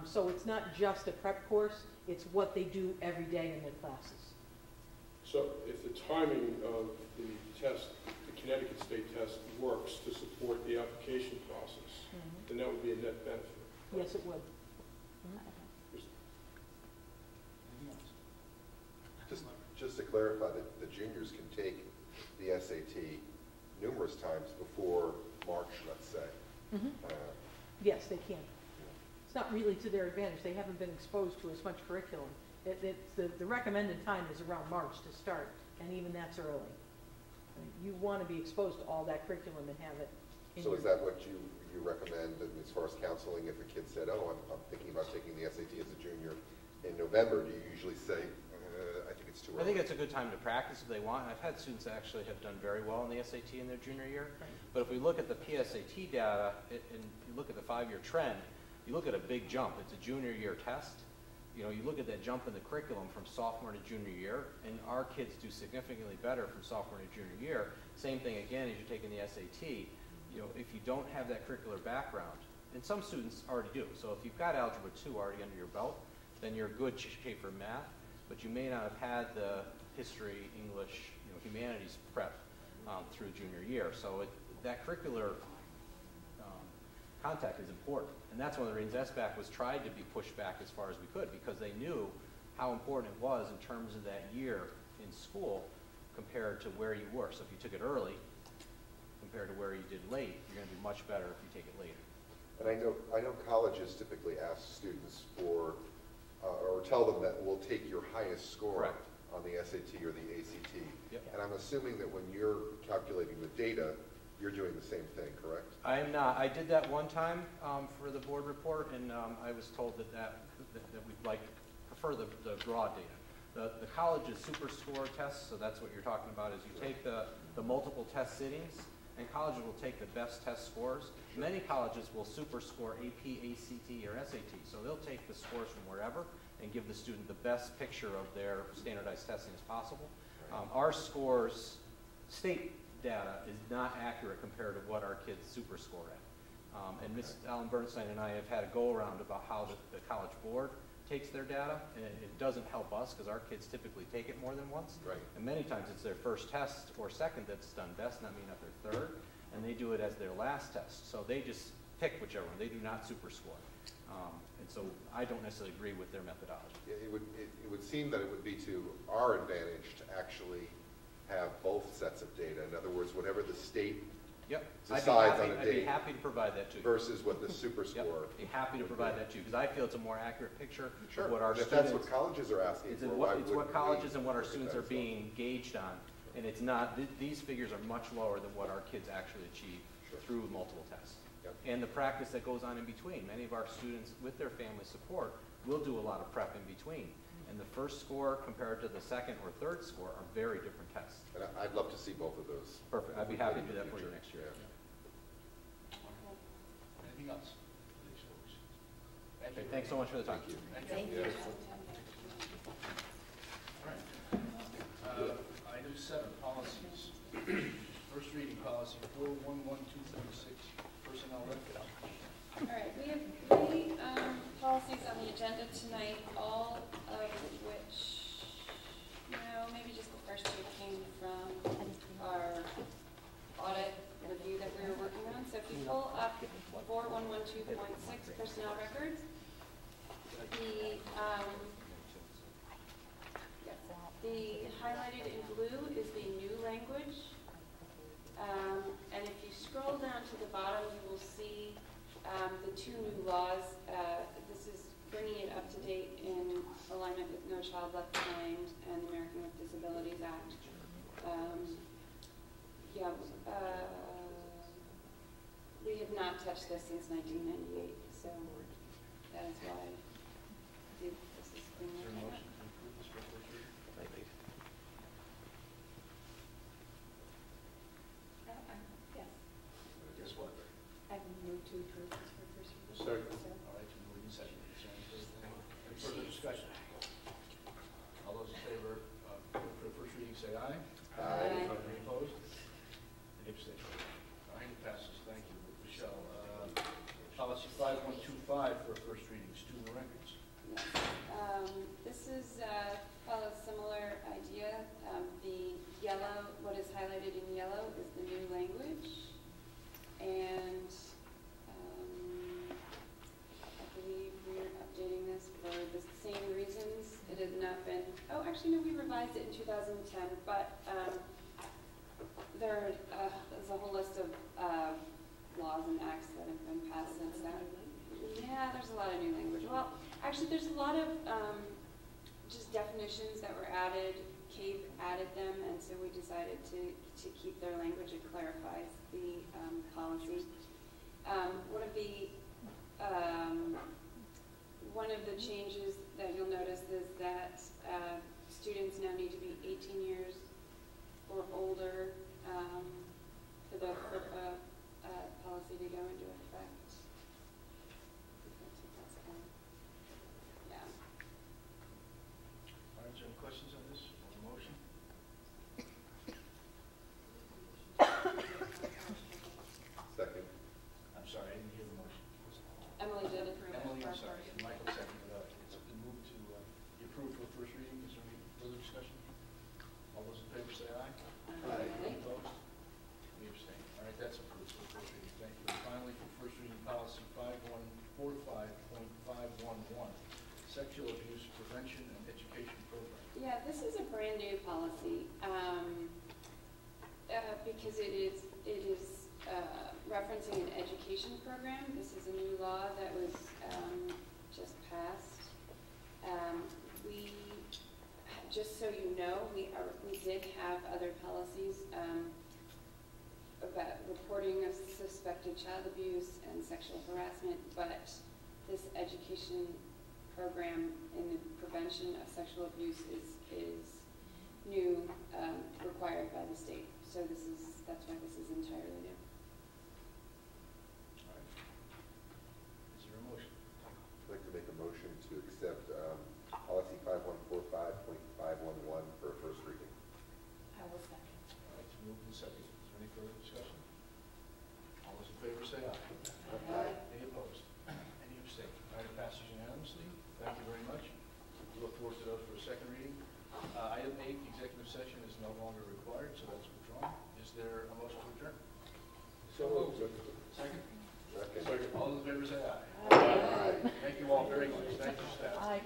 So it's not just a prep course, it's what they do every day in their classes. So if the timing of the test, the Connecticut State test, works to support the application process, then that would be a net benefit. Yes, it would. Just clarify that the juniors can take the SAT numerous times before March, let's say. Mhm. Uh, Yes, they can. It's not really to their advantage. They haven't been exposed to as much curriculum. The recommended time is around March to start, and even that's early. I mean, you want to be exposed to all that curriculum and have it in So your... is that what you recommend as far as counseling? If a kid said, oh, I'm thinking about taking the SAT as a junior in November, do you usually say, I think it's too early? I think it's a good time to practice if they want. I've had students that actually have done very well in the SAT in their junior year. Right. But if we look at the PSAT data and you look at the 5-year trend, you look at a big jump. It's a junior year test. You know, you look at that jump in the curriculum from sophomore to junior year, and our kids do significantly better from sophomore to junior year. Same thing again as you're taking the SAT. You know, if you don't have that curricular background, and some students already do. So if you've got Algebra 2 already under your belt, then you're good shape for math, but you may not have had the history, English, humanities prep through junior year. So that curricular contact is important. And that's one of the reasons SBAC was tried to be pushed back as far as we could, because they knew how important it was in terms of that year in school compared to where you were. So if you took it early compared to where you did late, you're going to be much better if you take it later. And I know colleges typically ask students for, or tell them that we'll take your highest score Correct. on the SAT or the ACT. Yep. And I'm assuming that when you're calculating the data, you're doing the same thing, correct? I am not. I did that one time for the board report, and I was told that we'd like to prefer the raw data. The college's super score tests, so that's what you're talking about, is you take the multiple test sittings, and colleges will take the best test scores. Many colleges will super score AP, ACT, or SAT, so they'll take the scores from wherever and give the student the best picture of their standardized testing as possible. Our scores, state data, is not accurate compared to what our kids super score at. And Ms. Ellen Bernstein and I have had a go-around about how the college board takes their data, and it doesn't help us because our kids typically take it more than once. Right. And many times it's their first test or second that's done best, not mean not their third, and they do it as their last test. So they just pick whichever one. They do not super score. And so I don't necessarily agree with their methodology. It would seem that it would be to our advantage to actually have both sets of data. In other words, whatever the state Yep. decides on a I'd be date happy to provide that to you. versus what the super Yep. score. Be happy to provide that to you because I feel it's a more accurate picture Sure. of what our And if students. that's what colleges are asking It's for, what, why it's what wouldn't colleges we and what our look at students that are as well? being gauged on, and it's not, these figures are much lower than what our kids actually achieve Sure. through multiple tests. Yep. And the practice that goes on in between. Many of our students, with their family support, will do a lot of prep in between. And the first score compared to the second or third score are very different tests. And I'd love to see both of those. Perfect. I'd be happy to do in the that for you future. next year. Yeah. Anything else? Please, folks. Thank Okay, you. thanks so much for the time. Thank you. Thank you. Yes. All right. Item 7, policies. First reading policy 411246, personnel records. All right, we have 3 policies on the agenda tonight, all of which, maybe just the first 2 came from our audit review that we were working on. So if you pull up 4112.6 personnel records, the highlighted in blue is the new language. And if you scroll down to the bottom, you will see the 2 new laws. This is bringing it up to date in alignment with No Child Left Behind and the American with Disabilities Act. We have not touched this since 1998, so that is why this is being Is there a looked motion at. to approve this for first reading? Yes, Guess what? I've moved to approve this for first reading. Second. So- All right, you moved in second. Is there any further discussion? All those in favor for the first reading say aye. Aye. Any opposed? Any abstentions? All right, it passes. Thank you. Michelle, policy 5125 for first reading, student records. Yes. This is follows similar idea. The yellow, what is highlighted in yellow is the new language. And I believe we're updating this for the same reasons. It has not been, oh, actually, no, we revised it in 2010 definitions that were added, CAPE added them, and so we decided to keep their language. It clarifies the policy. One of the changes that you'll notice is that students now need to be 18 years or older for the policy to go into effect. That's kind of, yeah. All right, is there any questions on this, on the motion? Second. I'm sorry, I didn't hear the motion. Emily did it. Emily, I'm sorry, and Michael seconded it. It's been moved to be approved for the first reading. Is there any further discussion? All those in favor say aye. Any opposed? Any abstain? All right, that's approved for the first reading. Thank you. And finally, for first reading policy 5145.511, sexual abuse prevention and education program. Yeah, this is a brand new policy because it is referencing an education program. This is a new law that was just passed. We, just so you know, we did have other policies about reporting of suspected child abuse and sexual harassment, but this education program in the prevention of sexual abuse is new, required by the state. So that's why this is entirely new. All right. Is there a motion? I'd like to make a motion to accept policy 5145.511 for a first reading. I will second. All right, it's moved and seconded. Is there any further discussion? All those in favor say aye. Aye. Any opposed? Any abstain? All right, it passes unanimously. Thank you very much. We look forward to those for a second reading. Item 8, executive session is no longer required, so that's withdrawn. Is there a motion to adjourn? So moved. Second? Second. All those in favor say aye. Aye. Thank you all very much. Thank you, staff. Aye.